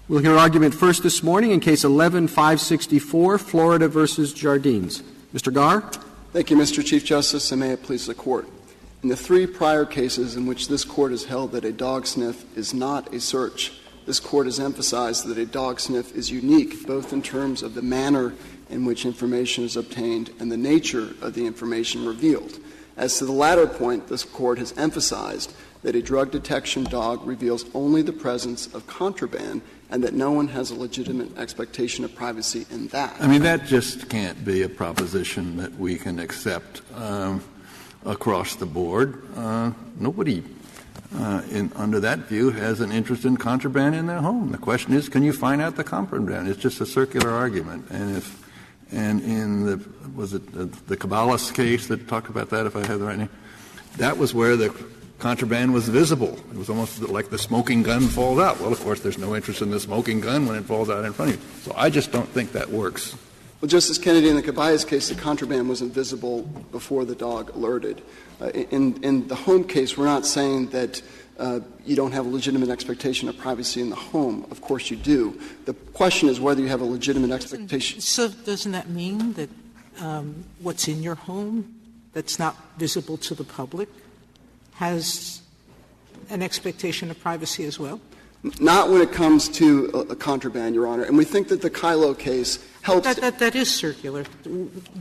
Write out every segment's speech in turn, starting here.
We'll hear argument first this morning in Case 11-564, Florida v. Jardines. Mr. Garr. Thank you, Mr. Chief Justice, and may it please the Court. In the three prior cases in which this Court has held that a dog sniff is not a search, this Court has emphasized that a dog sniff is unique, both in terms of the manner in which information is obtained and the nature of the information revealed. As to the latter point, this Court has emphasized that a drug detection dog reveals only the presence of contraband and that no one has a legitimate expectation of privacy in that. I mean, that just can't be a proposition that we can accept across the board. Nobody under that view has an interest in contraband in their home. The question is, can you find out the contraband? It's just a circular argument. And in the Caballos case that talked about that, if I have the right name, that was where the contraband was visible. It was almost like the smoking gun falls out. Well, of course, there's no interest in the smoking gun when it falls out in front of you. So I just don't think that works. Well, Justice Kennedy, in the Caballos case, the contraband wasn't visible before the dog alerted. In the home case, we're not saying that you don't have a legitimate expectation of privacy in the home. Of course you do. The question is whether you have a legitimate expectation. So doesn't that mean that what's in your home that's not visible to the public has an expectation of privacy as well? Not when it comes to a contraband, Your Honor. And we think that the Kylo case helps. That is circular.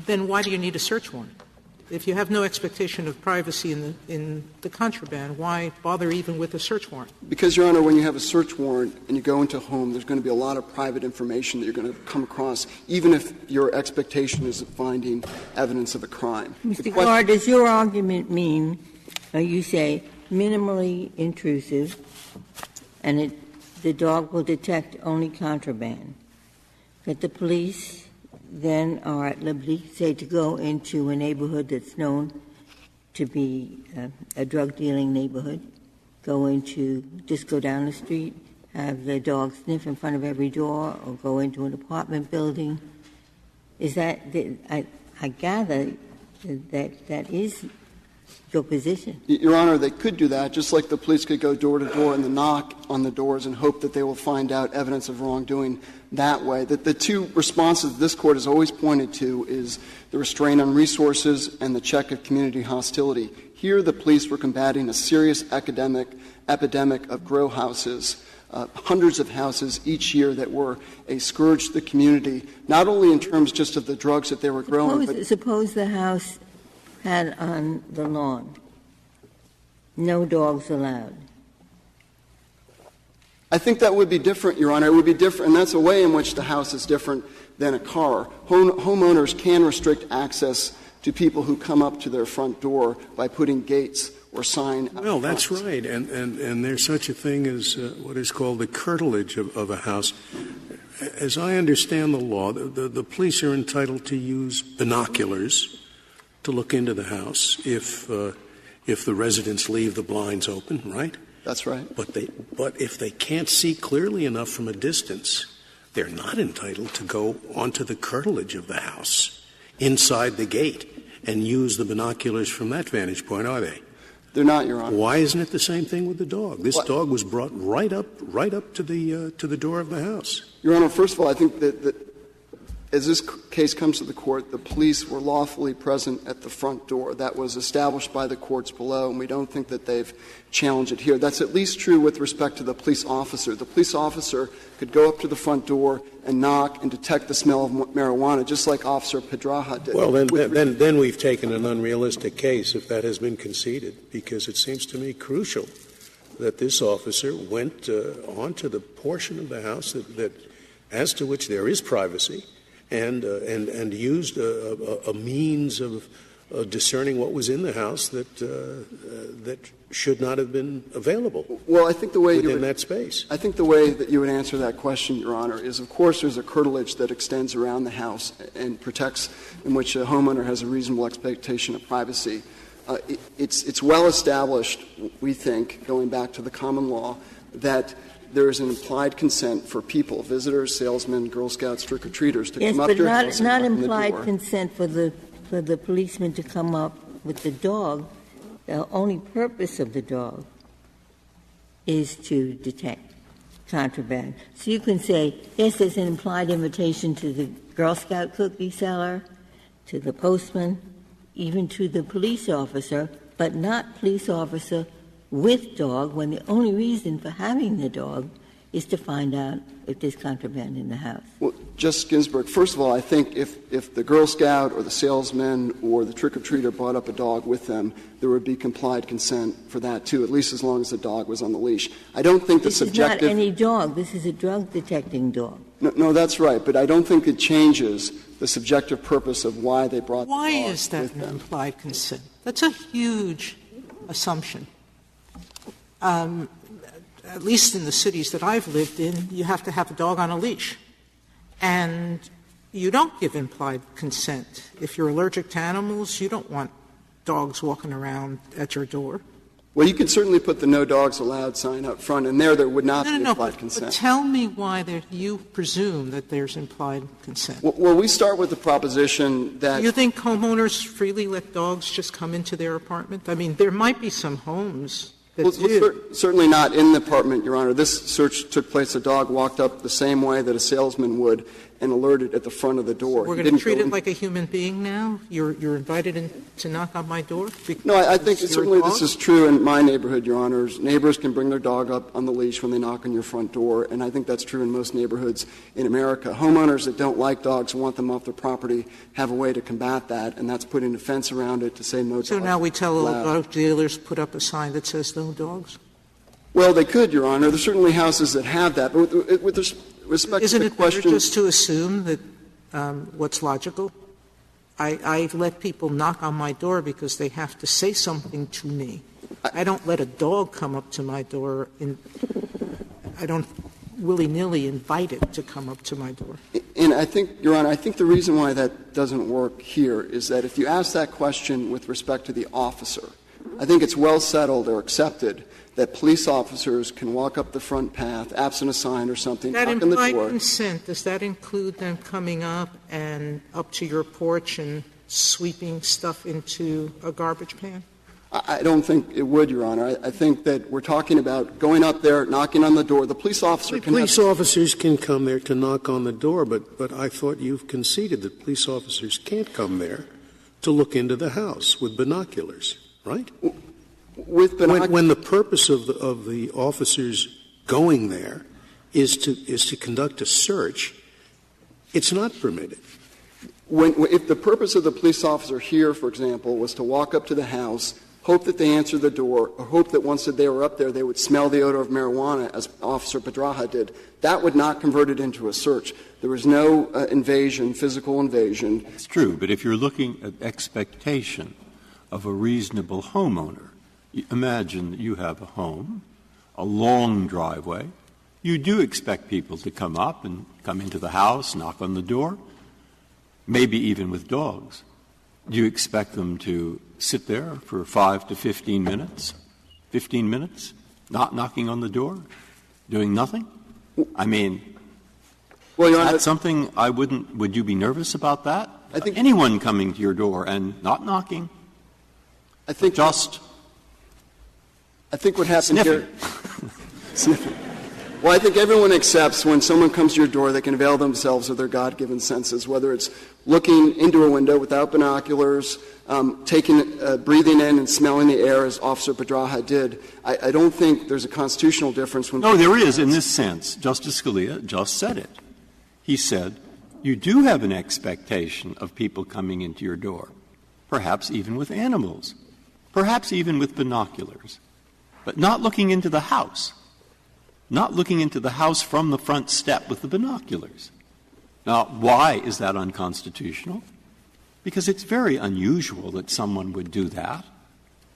Then why do you need a search warrant? If you have no expectation of privacy in the contraband, why bother even with a search warrant? Because, Your Honor, when you have a search warrant and you go into a home, there's going to be a lot of private information that you're going to come across, even if your expectation is finding evidence of a crime. Mr. Garr, does your argument mean, you say, minimally intrusive, and the dog will detect only contraband, that the police then are at liberty, say, to go into a neighborhood that's known to be a drug-dealing neighborhood, just go down the street, have the dog sniff in front of every door, or go into an apartment building? Is that — I gather that is your position. Your Honor, they could do that, just like the police could go door to door and knock on the doors and hope that they will find out evidence of wrongdoing that way. The two responses this Court has always pointed to is the restraint on resources and the check of community hostility. Here the police were combating a serious epidemic of grow houses, hundreds of houses each year that were a scourge to the community, not only in terms just of the drugs that they were growing. Suppose the house had on the lawn no dogs allowed. I think that would be different, Your Honor. It would be different, and that's a way in which the house is different than a car. Homeowners can restrict access to people who come up to their front door by putting gates or sign. Well, that's right, and there's such a thing as what is called the curtilage of a house. As I understand the law, the police are entitled to use binoculars to look into the house if the residents leave the blinds open, right? That's right. But if they can't see clearly enough from a distance, they're not entitled to go onto the curtilage of the house, inside the gate, and use the binoculars from that vantage point, are they? They're not, Your Honor. Why isn't it the same thing with the dog? This dog was brought right up to the door of the house. Your Honor, first of all, I think that as this case comes to the Court, the police were lawfully present at the front door. That was established by the courts below, and we don't think that they've challenged it here. That's at least true with respect to the police officer. The police officer could go up to the front door and knock and detect the smell of marijuana, just like Officer Pedraja did. Well, then we've taken an unrealistic case if that has been conceded, because it seems to me crucial that this officer went onto the portion of the house that as to which there is privacy, and used a means of discerning what was in the house that should not have been available. Well, I think the way within that space. I think the way that you would answer that question, Your Honor, is of course there's a curtilage that extends around the house and protects, in which a homeowner has a reasonable expectation of privacy. It's well established, we think, going back to the common law, that there is an implied consent for people, visitors, salesmen, Girl Scouts, trick-or-treaters, to come up to your house and knock on the door. Yes, but not implied consent for the policeman to come up with the dog. The only purpose of the dog is to detect. contraband. So you can say, yes, there's an implied invitation to the Girl Scout cookie seller, to the postman, even to the police officer, but not police officer with dog, when the only reason for having the dog is to find out if there's contraband in the house. Well, Justice Ginsburg, first of all, I think if the Girl Scout or the salesman or the trick-or-treater brought up a dog with them, there would be complied consent for that, too, at least as long as the dog was on the leash. I don't think the subjective — This is not any dog. This is a drug-detecting dog. No, that's right, but I don't think it changes the subjective purpose of why they brought the dog Why is that with an them. implied consent? That's a huge assumption. At least in the cities that I've lived in, you have to have a dog on a leash. And you don't give implied consent. If you're allergic to animals, you don't want dogs walking around at your door. Well, you could certainly put the no dogs allowed sign up front, and there would not be implied consent. But tell me why you presume that there's implied consent. Well, we start with the proposition that — You think homeowners freely let dogs just come into their apartment? I mean, there might be some homes that do. Certainly not in the apartment, Your Honor. This search took place. A dog walked up the same way that a salesman would and alerted at the front of the door. So we're going to treat it like a human being now? You're invited in to knock on my door? No, I think certainly this is true in my neighborhood, Your Honors. Neighbors can bring their dog up on the leash when they knock on your front door, and I think that's true in most neighborhoods in America. Homeowners that don't like dogs and want them off their property have a way to combat that, and that's putting a fence around it to say no dogs. So now we tell all dog dealers put up a sign that says no dogs? Well, they could, Your Honor. There's certainly houses that have that. But with respect Isn't to the it question — better just to assume that what's logical? I let people knock on my door because they have to say something to me. I don't let a dog come up to my door. I don't willy-nilly invite it to come up to my door. And I think, Your Honor, I think the reason why that doesn't work here is that if you ask that question with respect to the officer, I think it's well settled or accepted that police officers can walk up the front path, absent a sign or something, knock on the door. That implied consent, does that include them coming up and up to your porch and sweeping stuff into a garbage pan? I don't think it would, Your Honor. I think that we're talking about going up there, knocking on the door. The police officer can — Police officers can come there to knock on the door, but I thought you've conceded that police officers can't come there to look into the house with binoculars, right? With binoculars. When the purpose of the officers going there is to conduct a search, it's not permitted. If the purpose of the police officer here, for example, was to walk up to the house, hope that they answered the door, or hope that once that they were up there they would smell the odor of marijuana, as Officer Pedraja did, that would not convert it into a search. There was no invasion, physical invasion. It's true, but if you're looking at expectation of a reasonable homeowner, imagine that you have a home, a long driveway. You do expect people to come up and come into the house, knock on the door, maybe even with dogs. Do you expect them to sit there for 5 to 15 minutes? 15 minutes? Not knocking on the door? Doing nothing? I mean, well, Your is Honor, that something I wouldn't — would you be nervous about that? I think anyone coming to your door and not knocking? I think just I think what happened sniffing. here — sniffing. Well, I think everyone accepts when someone comes to your door, they can avail themselves of their God-given senses, whether it's looking into a window without binoculars, breathing in and smelling the air, as Officer Pedraja did. I don't think there's a constitutional difference when — No, there is in this sense. Justice Scalia just said it. He said, you do have an expectation of people coming into your door, perhaps even with animals, perhaps even with binoculars, but not looking into the house. Not looking into the house from the front step with the binoculars. Now, why is that unconstitutional? Because it's very unusual that someone would do that,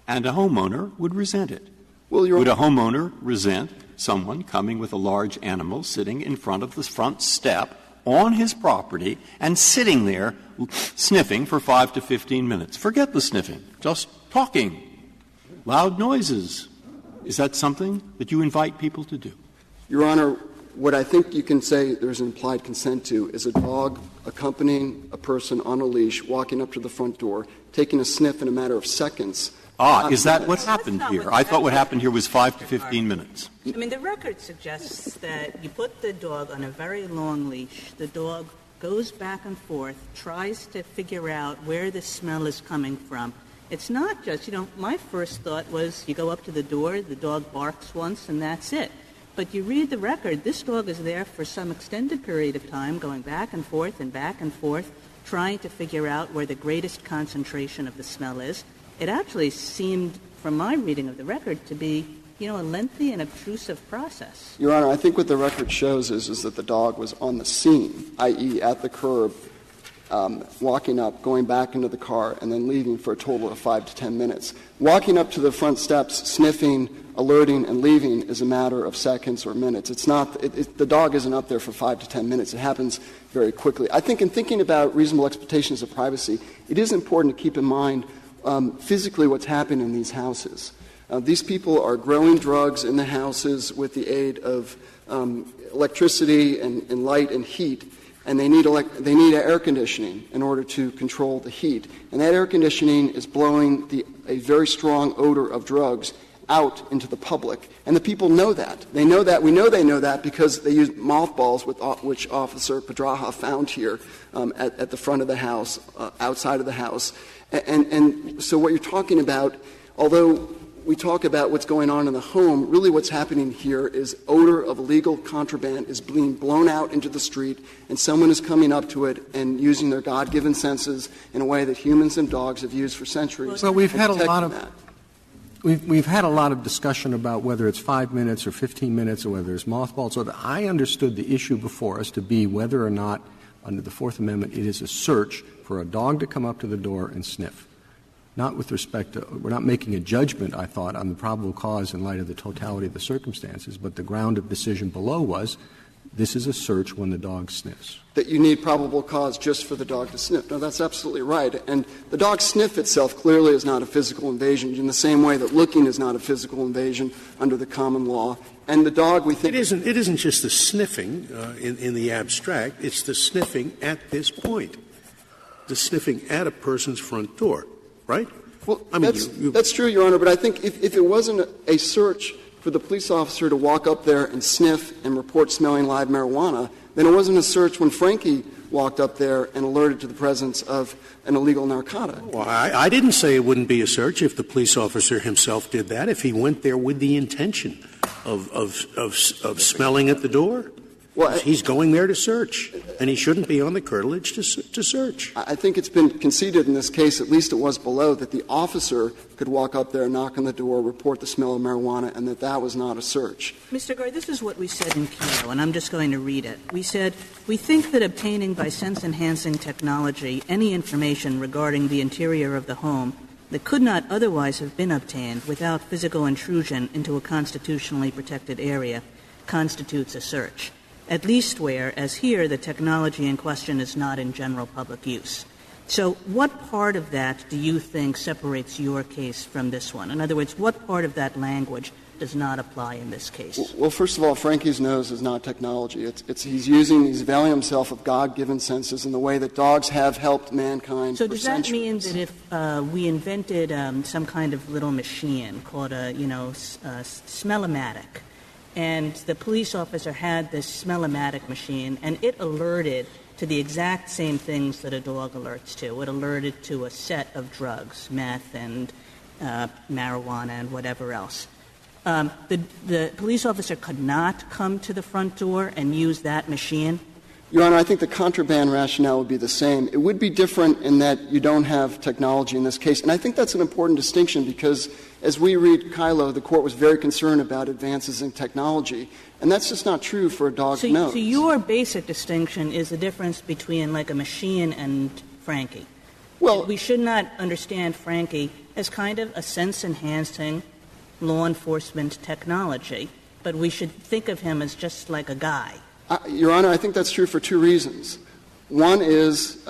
and a homeowner would resent it. Well, would a homeowner resent someone coming with a large animal sitting in front of the front step on his property and sitting there sniffing for 5 to 15 minutes? Forget the sniffing, just talking, loud noises. Is that something that you invite people to do? Your Honor, what I think you can say there's implied consent to is a dog accompanying a person on a leash, walking up to the front door, taking a sniff in a matter of seconds Is that what happened here? I thought what happened here was 5 to 15 minutes. I mean, the record suggests that you put the dog on a very long leash. The dog goes back and forth, tries to figure out where the smell is coming from. It's not just, my first thought was you go up to the door, the dog barks once, and that's it. But you read the record, this dog is there for some extended period of time, going back and forth, trying to figure out where the greatest concentration of the smell is. It actually seemed, from my reading of the record, to be, a lengthy and obtrusive process. Your Honor, I think what the record shows is that the dog was on the scene, i.e. at the curb, walking up, going back into the car, and then leaving for a total of 5 to 10 minutes. Walking up to the front steps, sniffing, alerting, and leaving is a matter of seconds or minutes. It's not the dog isn't up there for 5 to 10 minutes. It happens very quickly. I think in thinking about reasonable expectations of privacy, it is important to keep in mind physically what's happening in these houses. These people are growing drugs in the houses with the aid of electricity and light and heat, and they need air conditioning in order to control the heat. And that air conditioning is blowing a very strong odor of drugs out into the public. And the people know that. They know that. We know they know that because they use mothballs, which Officer Pedraja found here at the front of the house, outside of the house. And so what you're talking about, although we talk about what's going on in the home, really what's happening here is odor of illegal contraband is being blown out into the street, and someone is coming up to it and using their God-given senses in a way that humans and dogs have used for centuries. Well, we've had a lot of discussion about whether it's 5 minutes or 15 minutes or whether it's mothballs. So I understood the issue before us to be whether or not, under the Fourth Amendment, it is a search for a dog to come up to the door and sniff. Not with respect to — we're not making a judgment, I thought, on the probable cause in light of the totality of the circumstances, but the ground of decision below was this is a search when the dog sniffs. That you need probable cause just for the dog to sniff. No, that's absolutely right. And the dog sniff itself clearly is not a physical invasion in the same way that looking is not a physical invasion under the common law. And the dog, we think — It isn't just the sniffing in the abstract. It's the sniffing at this point. The sniffing at a person's front door. Right? Well, that's true, Your Honor, but I think if it wasn't a search for the police officer to walk up there and sniff and report smelling live marijuana, then it wasn't a search when Frankie walked up there and alerted to the presence of an illegal narcotic. Well, I didn't say it wouldn't be a search if the police officer himself did that, if he went there with the intention of smelling at the door. Well, he's going there to search, and he shouldn't be on the curtilage to search. I think it's been conceded in this case, at least it was below, that the officer could walk up there, knock on the door, report the smell of marijuana, and that was not a search. Mr. Gard, this is what we said in Keno, and I'm just going to read it. We said, "We think that obtaining by sense-enhancing technology any information regarding the interior of the home that could not otherwise have been obtained without physical intrusion into a constitutionally protected area constitutes a search, at least where, as here, the technology in question is not in general public use." So what part of that do you think separates your case from this one? In other words, what part of that language does not apply in this case? Well, first of all, Frankie's nose is not technology. He's availing himself of God-given senses in the way that dogs have helped mankind for centuries. So does that mean that if we invented some kind of little machine called a smellomatic, and the police officer had this smellomatic machine, and it alerted to the exact same things that a dog alerts to. It alerted to a set of drugs, meth and marijuana and whatever else. The police officer could not come to the front door and use that machine? Your Honor, I think the contraband rationale would be the same. It would be different in that you don't have technology in this case. And I think that's an important distinction because as we read Kylo, the Court was very concerned about advances in technology. And that's just not true for a dog's nose. So your basic distinction is the difference between like a machine and Frankie. Well, we should not understand Frankie as kind of a sense-enhancing law enforcement technology, but we should think of him as just like a guy. Your Honor, I think that's true for two reasons. One is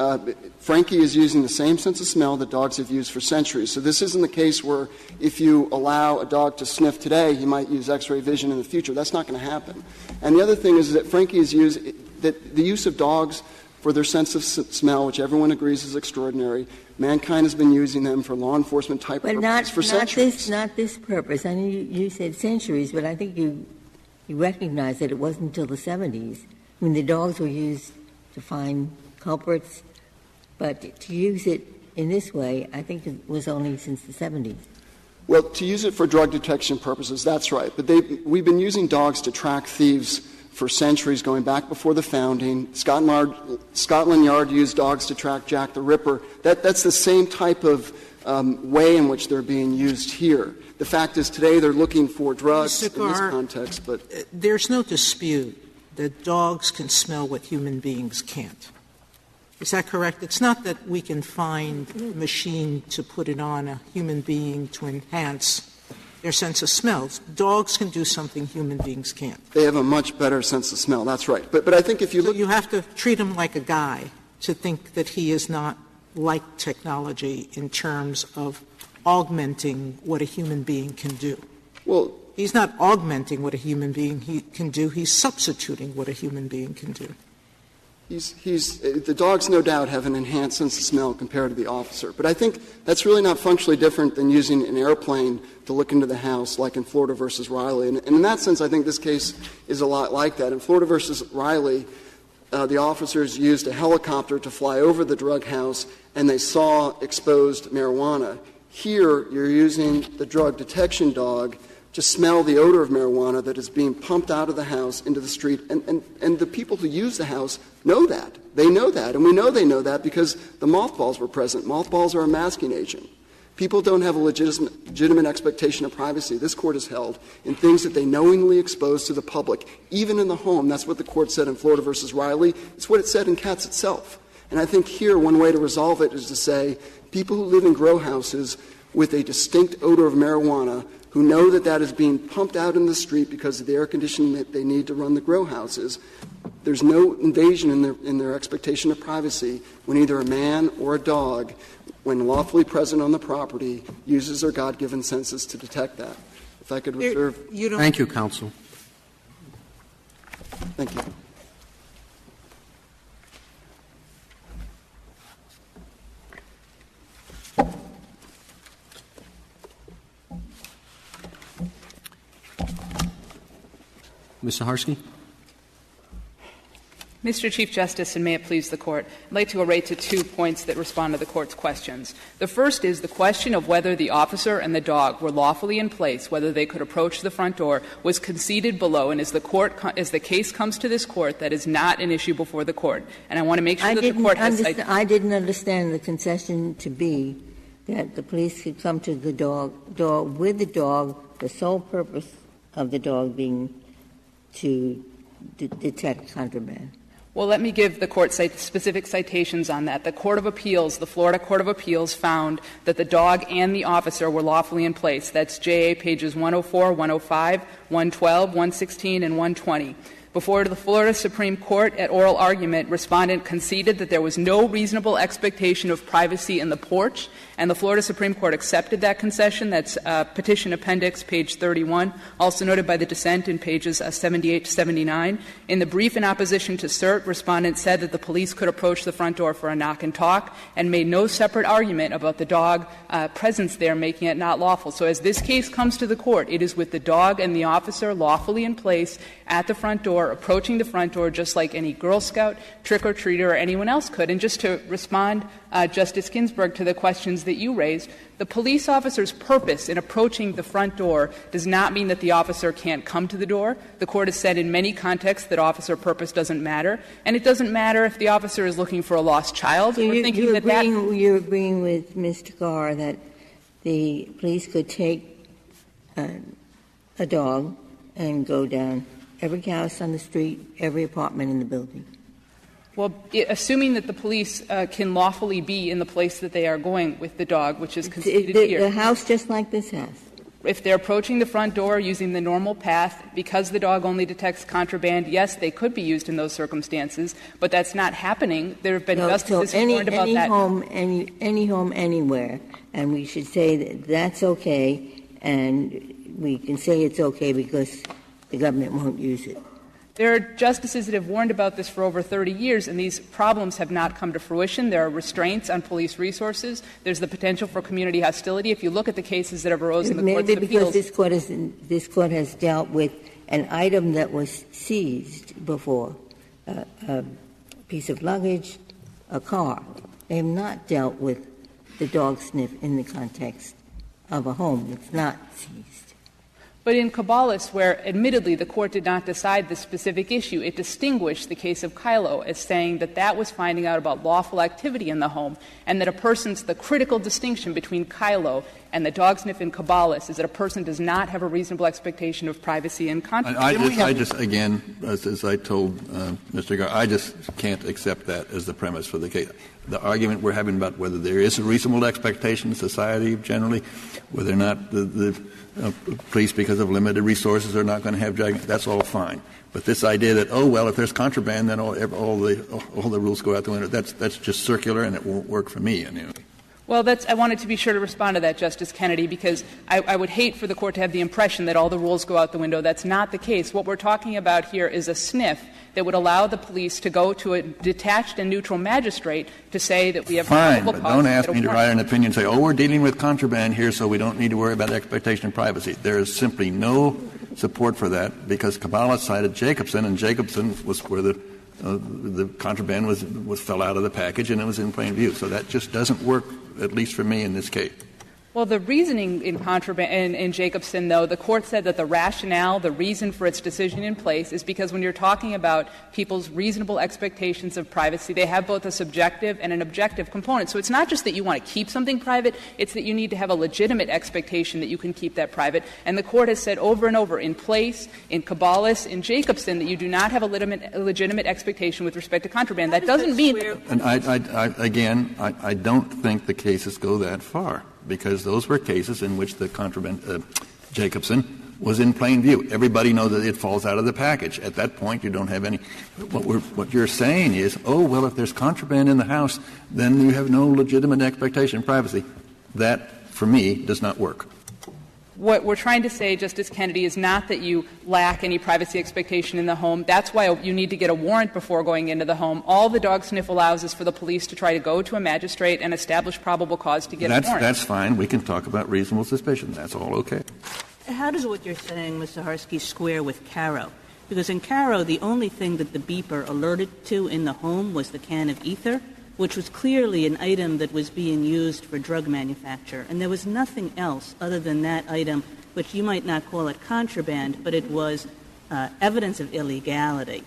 Frankie is using the same sense of smell that dogs have used for centuries. So this isn't the case where if you allow a dog to sniff today, he might use X-ray vision in the future. That's not going to happen. And the other thing is that Frankie is used — that the use of dogs for their sense of smell, which everyone agrees is extraordinary. Mankind has been using them for law enforcement type purposes for centuries. Not this purpose. I mean, you said centuries, but I think you recognize that it wasn't until the 70s. I mean, the dogs were used to find culprits, but to use it in this way, I think it was only since the 70s. Well, to use it for drug detection purposes, that's right. But we've been using dogs to track thieves for centuries, going back before the founding. Scotland Yard used dogs to track Jack the Ripper. That's the same type of way in which they're being used here. The fact is today they're looking for drugs in this context. But there's no dispute that dogs can smell what human beings can't. Is that correct? It's not that we can find a machine to put it on a human being to enhance their sense of smells. Dogs can do something human beings can't. They have a much better sense of smell. That's right. But I think if you look, you have to treat him like a guy to think that he is not like technology in terms of augmenting what a human being can do. Well, he's not augmenting what a human being can do. He's substituting what a human being can do. The dogs, no doubt, have an enhanced sense of smell compared to the officer. But I think that's really not functionally different than using an airplane to look into the house, like in Florida versus Riley. And in that sense, I think this case is a lot like that. In Florida versus Riley, the officers used a helicopter to fly over the drug house, and they saw exposed marijuana. Here, you're using the drug detection dog to smell the odor of marijuana that is being pumped out of the house into the street. And the people who use the house know that. They know that. And we know they know that because the mothballs were present. Mothballs are a masking agent. People don't have a legitimate expectation of privacy. This Court has held in things that they knowingly expose to the public, even in the home. That's what the Court said in Florida versus Riley. It's what it said in Katz itself. And I think here one way to resolve it is to say people who live in grow houses with a distinct odor of marijuana who know that that is being pumped out in the street because of the air conditioning that they need to run the grow houses, there's no invasion in their expectation of privacy when either a man or a dog, when lawfully present on the property, uses their God-given senses to detect that. If I could reserve. Thank you, counsel. Thank you. Ms. Saharsky? Mr. Chief Justice, and may it please the Court, I'd like to array to 2 points that respond to the Court's questions. The first is the question of whether the officer and the dog were lawfully in place, whether they could approach the front door, was conceded below, and as the case comes to this Court, that is not an issue before the Court. And I want to make sure that the Court has I didn't understand the concession to be that the police could come to the door with the dog, the sole purpose of the dog being to detect contraband. Well, let me give the Court specific citations on that. The Court of Appeals, the Florida Court of Appeals, found that the dog and the officer were lawfully in place. That's JA pages 104, 105, 112, 116, and 120. Before the Florida Supreme Court, at oral argument, Respondent conceded that there was no reasonable expectation of privacy in the porch, and the Florida Supreme Court accepted that concession. That's Petition Appendix, page 31, also noted by the dissent in pages 78 to 79. In the brief in opposition to cert, Respondent said that the police could approach the front door for a knock and talk and made no separate argument about the dog presence there making it not lawful. So as this case comes to the Court, it is with the dog and the officer lawfully in place at the front door, approaching the front door just like any Girl Scout, trick-or-treater, or anyone else could. And just to respond, Justice Ginsburg, to the questions that you raised, the police officer's purpose in approaching the front door does not mean that the officer can't come to the door. The Court has said in many contexts that officer purpose doesn't matter, and it doesn't matter if the officer is looking for a lost child. So you're agreeing with Mr. Carr that the police could take a dog and go down every house on the street, every apartment in the building? Well, assuming that the police can lawfully be in the place that they are going with the dog, which is conceded here. The house just like this house? If they're approaching the front door using the normal path, because the dog only detects contraband, yes, they could be used in those circumstances, but that's not happening. There have been justices who warned about that. Any home anywhere, and we should say that that's okay, and we can say it's okay because the government won't use it. There are justices that have warned about this for over 30 years, and these problems have not come to fruition. There are restraints on police resources. There's the potential for community hostility. If you look at the cases that have arose in the courts of appeals. Maybe because this court has dealt with an item that was seized before, a piece of luggage, a car. They have not dealt with the dog sniff in the context of a home. It's not seized. But in Caballos, where admittedly the court did not decide the specific issue, it distinguished the case of Kylo as saying that that was finding out about lawful activity in the home, and that the critical distinction between Kylo and the dog sniff in Caballos is that a person does not have a reasonable expectation of privacy and confidence. I just, again, as I told Mr. Garre, I just can't accept that as the premise for the case. The argument we're having about whether there is a reasonable expectation in society generally, whether or not the police, because of limited resources, are not going to have dragons, that's all fine. But this idea that, if there's contraband, then all the rules go out the window, that's just circular, and it won't work for me anyway. Well, I wanted to be sure to respond to that, Justice Kennedy, because I would hate for the court to have the impression that all the rules go out the window. That's not the case. What we're talking about here is a sniff that would allow the police to go to a detached and neutral magistrate to say that we have probable cause. Fine, but don't ask me to write an opinion and say, we're dealing with contraband here, so we don't need to worry about expectation of privacy. There is simply no support for that, because Caballos cited Jacobson, and Jacobson was where the contraband fell out of the package and it was in plain view. So that just doesn't work, at least for me in this case. Well, the reasoning in Jacobson, though, the court said that the rationale, the reason for its decision in place is because when you're talking about people's reasonable expectations of privacy, they have both a subjective and an objective component. So it's not just that you want to keep something private, it's that you need to have a legitimate expectation that you can keep that private. And the court has said over and over in Place, in Caballos, in Jacobson, that you do not have a legitimate expectation with respect to contraband. That doesn't mean... And I don't think the cases go that far, because those were cases in which the contraband, Jacobson, was in plain view. Everybody knows that it falls out of the package. At that point, you don't have any. What you're saying is, if there's contraband in the house, then you have no legitimate expectation of privacy. That, for me, does not work. What we're trying to say, Justice Kennedy, is not that you lack any privacy expectation in the home. That's why you need to get a warrant before going into the home. All the dog sniff allows is for the police to try to go to a magistrate and establish probable cause to get a warrant. That's fine. We can talk about reasonable suspicion. That's all okay. How does what you're saying, Mr. Harsky, square with Caro? Because in Caro, the only thing that the beeper alerted to in the home was the can of ether, which was clearly an item that was being used for drug manufacture. And there was nothing else other than that item, which you might not call it contraband, but it was evidence of illegality,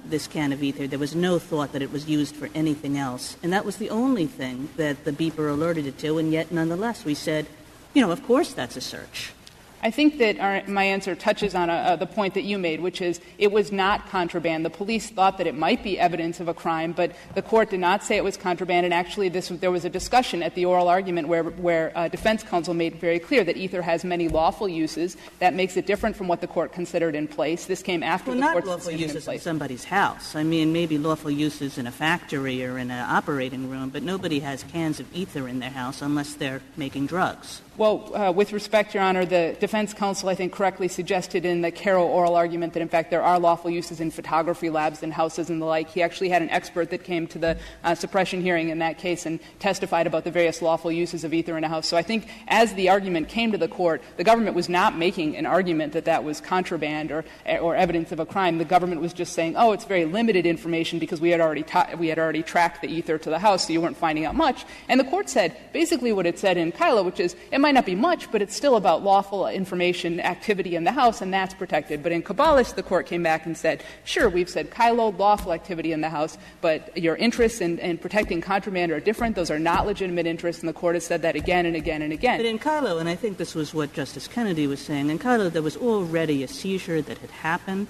this can of ether. There was no thought that it was used for anything else. And that was the only thing that the beeper alerted it to, and yet nonetheless we said, of course that's a search. I think that my answer touches on the point that you made, which is it was not contraband. The police thought that it might be evidence of a crime, but the court did not say it was contraband. And actually, there was a discussion at the oral argument where defense counsel made very clear that ether has many lawful uses. That makes it different from what the court considered in Place. This came after the court's decision in Place. Not lawful uses in somebody's house. I mean, maybe lawful uses in a factory or in an operating room, but nobody has cans of ether in their house unless they're making drugs. Well, with respect, Your Honor, the defense counsel, I think, correctly suggested in the Carroll oral argument that, in fact, there are lawful uses in photography labs and houses and the like. He actually had an expert that came to the suppression hearing in that case and testified about the various lawful uses of ether in a house. So I think as the argument came to the court, the government was not making an argument that that was contraband or evidence of a crime. The government was just saying, it's very limited information because we had already tracked the ether to the house, so you weren't finding out much. And the court said basically what it said in Kylo, which is it might not be much, but it's still about lawful information activity in the house, and that's protected. But in Caballos, the court came back and said, sure, we've said Kylo, lawful activity in the house, but your interests in protecting contraband are different. Those are not legitimate interests, and the court has said that again and again and again. But in Kylo, and I think this was what Justice Kennedy was saying, in Kylo there was already a seizure that had happened,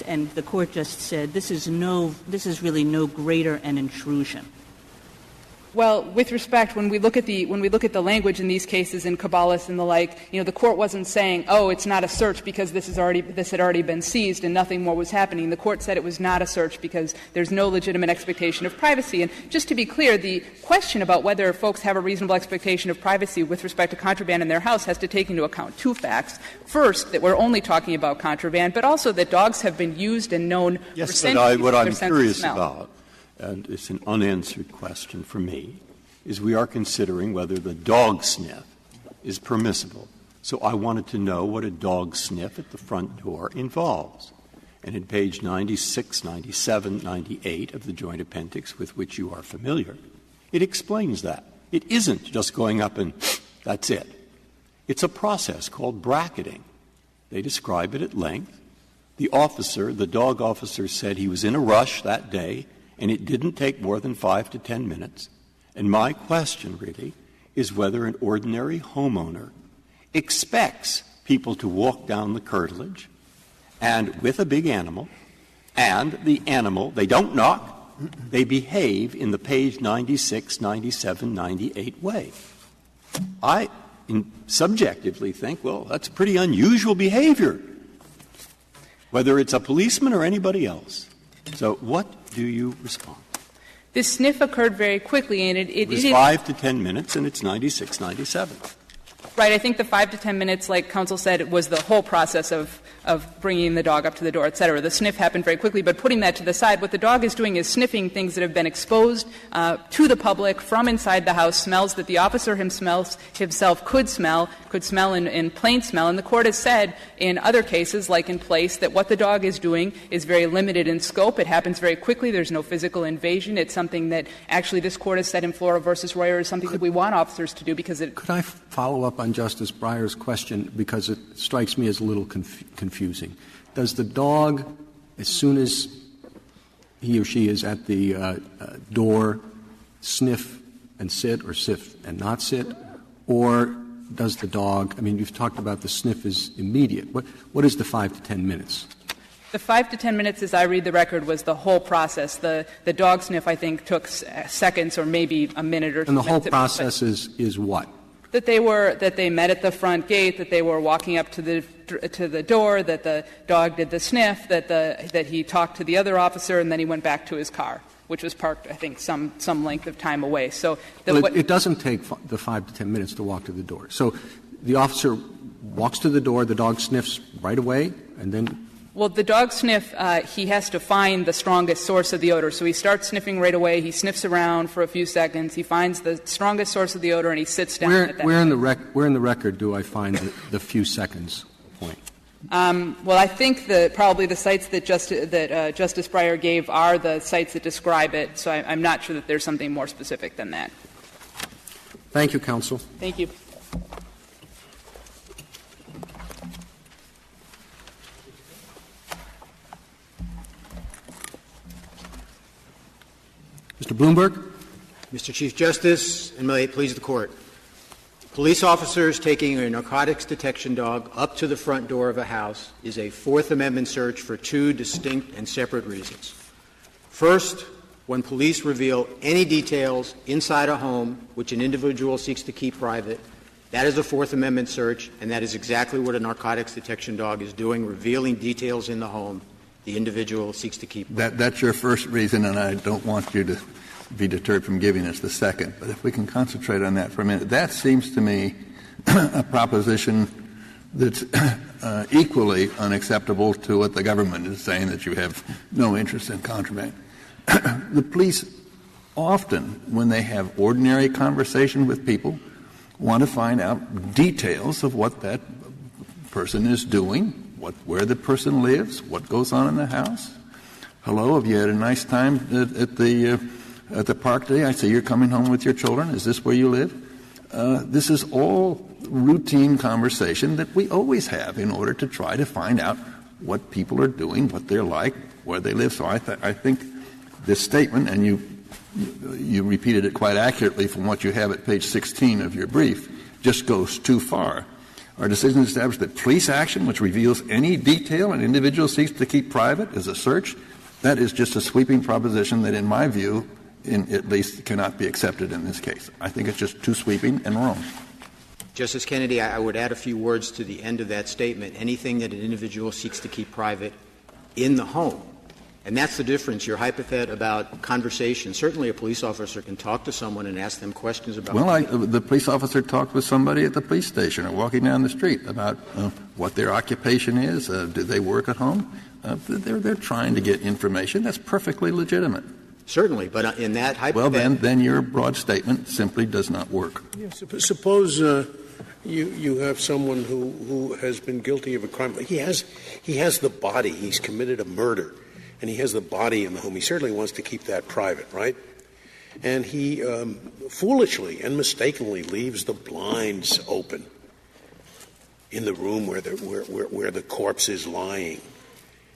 and the court just said this is really no greater an intrusion. Well, with respect, when we look at the language in these cases in Cabalas and the like, the court wasn't saying, oh, it's not a search because this had already been seized and nothing more was happening. The court said it was not a search because there's no legitimate expectation of privacy. And just to be clear, the question about whether folks have a reasonable expectation of privacy with respect to contraband in their house has to take into account two facts. First, that we're only talking about contraband, but also that dogs have been used and known for centuries. What I'm curious about, and it's an unanswered question for me, is we are considering whether the dog sniff is permissible. So I wanted to know what a dog sniff at the front door involves. And in page 96, 97, 98 of the Joint Appendix, with which you are familiar, it explains that. It isn't just going up and that's it. It's a process called bracketing. They describe it at length. The dog officer said he was in a rush that day, and it didn't take more than 5 to 10 minutes. And my question, really, is whether an ordinary homeowner expects people to walk down the curtilage and with a big animal, and the animal, they don't knock, they behave in the page 96, 97, 98 way. I subjectively think, well, that's pretty unusual behavior, whether it's a policeman or anybody else. So what do you respond? This sniff occurred very quickly, and it was 5 to 10 minutes, and it's 96, 97. Right. I think the 5 to 10 minutes, like counsel said, it was the whole process of bringing the dog up to the door, et cetera. The sniff happened very quickly, but putting that to the side, what the dog is doing is sniffing things that have been exposed to the public from inside the house, smells that the officer himself could smell in plain smell. And the court has said in other cases, like in Place, that what the dog is doing is very limited in scope. It happens very quickly. There's no physical invasion. It's something that actually this court has said in Flora versus Royer is something that we want officers to do because it — Could I follow up on Justice Breyer's question, because it strikes me as a little confusing? Does the dog, as soon as he or she is at the door, sniff and sit, or sniff and not sit? Or does the dog — I mean, you've talked about the sniff is immediate. What is the 5 to 10 minutes? The 5 to 10 minutes, as I read the record, was the whole process. The dog sniff, I think, took seconds or maybe a minute or 2 minutes. And the whole process is what? That they met at the front gate, that they were walking up to the door, that the dog did the sniff, that he talked to the other officer, and then he went back to his car, which was parked, I think, some length of time away. So it doesn't take the 5 to 10 minutes to walk to the door. So the officer walks to the door, the dog sniffs right away, and then. Well, the dog sniff, he has to find the strongest source of the odor. So he starts sniffing right away. He sniffs around for a few seconds. He finds the strongest source of the odor, and he sits down at that where in the record do I find the few seconds point? Well, I think probably the sites that Justice Breyer gave are the sites that describe it. So I'm not sure that there's something more specific than that. Thank you, counsel. Thank you. Mr. Bloomberg. Mr. Chief Justice, and may it please the Court. Police officers taking a narcotics detection dog up to the front door of a house is a Fourth Amendment search for two distinct and separate reasons. First, when police reveal any details inside a home which an individual seeks to keep private, that is a Fourth Amendment search, and that is exactly what a narcotics detection dog is doing, revealing details in the home the individual seeks to keep private. That's your first reason, and I don't want you to be deterred from giving us the second. But if we can concentrate on that for a minute, that seems to me a proposition that's equally unacceptable to what the government is saying, that you have no interest in contraband. The police often, when they have ordinary conversation with people, want to find out details of what that person is doing, where the person lives, what goes on in the house. Hello, have you had a nice time at the park today? I say, you're coming home with your children. Is this where you live? This is all routine conversation that we always have in order to try to find out what people are doing, what they're like, where they live. So I think this statement, and you repeated it quite accurately from what you have at page 16 of your brief, just goes too far. Our decision established that police action which reveals any detail an individual seeks to keep private is a search. That is just a sweeping proposition that, in my view, at least cannot be accepted in this case. I think it's just too sweeping and wrong. Justice Kennedy, I would add a few words to the end of that statement. Anything that an individual seeks to keep private in the home. And that's the difference. Your hypothetical about conversation. Certainly a police officer can talk to someone and ask them questions about the police officer talked with somebody at the police station or walking down the street about what their occupation is. Do they work at home? They're trying to get information. That's perfectly legitimate. Certainly, but in that hypothetical... Well, then your broad statement simply does not work. Yeah, suppose you have someone who has been guilty of a crime. He has the body. He's committed a murder, and he has the body in the home. He certainly wants to keep that private, right? And he foolishly and mistakenly leaves the blinds open in the room where the corpse is lying.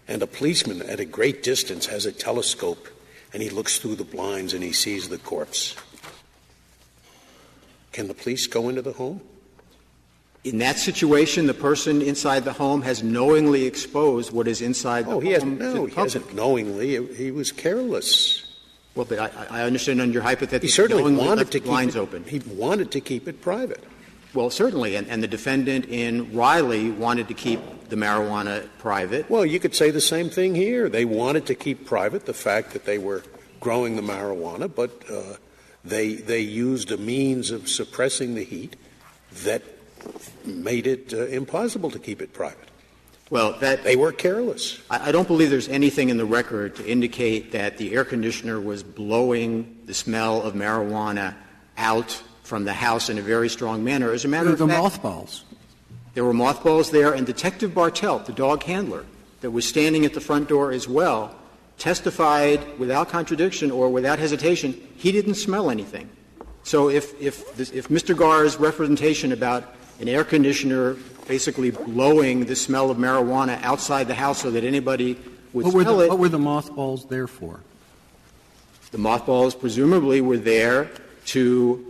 And a policeman at a great distance has a telescope, and he looks through the blinds and he sees the corpse. Can the police go into the home? In that situation, the person inside the home has knowingly exposed what is inside the home. He hasn't knowingly. He was careless. Well, but I understand under your hypothetical. He certainly wanted to blinds open. He wanted to keep it private. Well, certainly, and the defendant in Riley wanted to keep the marijuana private. Well, you could say the same thing here. They wanted to keep private the fact that they were growing the marijuana, but they used a means of suppressing the heat that made it impossible to keep it private. Well, they were careless. I don't believe there's anything in the record to indicate that the air conditioner was blowing the smell of marijuana out from the house in a very strong manner. As a matter of fact, mothballs. There were mothballs there, and Detective Bartelt, the dog handler, that was standing at the front door as well, testified without contradiction or without hesitation he didn't smell anything. So if Mr. Garr's representation about an air conditioner basically blowing the smell of marijuana outside the house so that anybody would smell it. What were the mothballs there for? The mothballs presumably were there to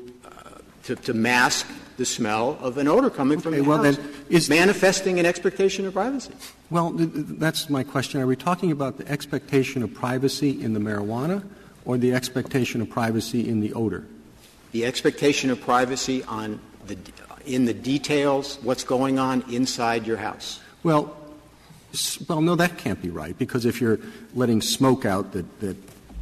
mask the smell of an odor coming from the house, manifesting an expectation of privacy. Well, that's my question. Are we talking about the expectation of privacy in the marijuana or the expectation of privacy in the odor? The expectation of privacy in the details, what's going on inside your house. Well, no, that can't be right, because if you're letting smoke out that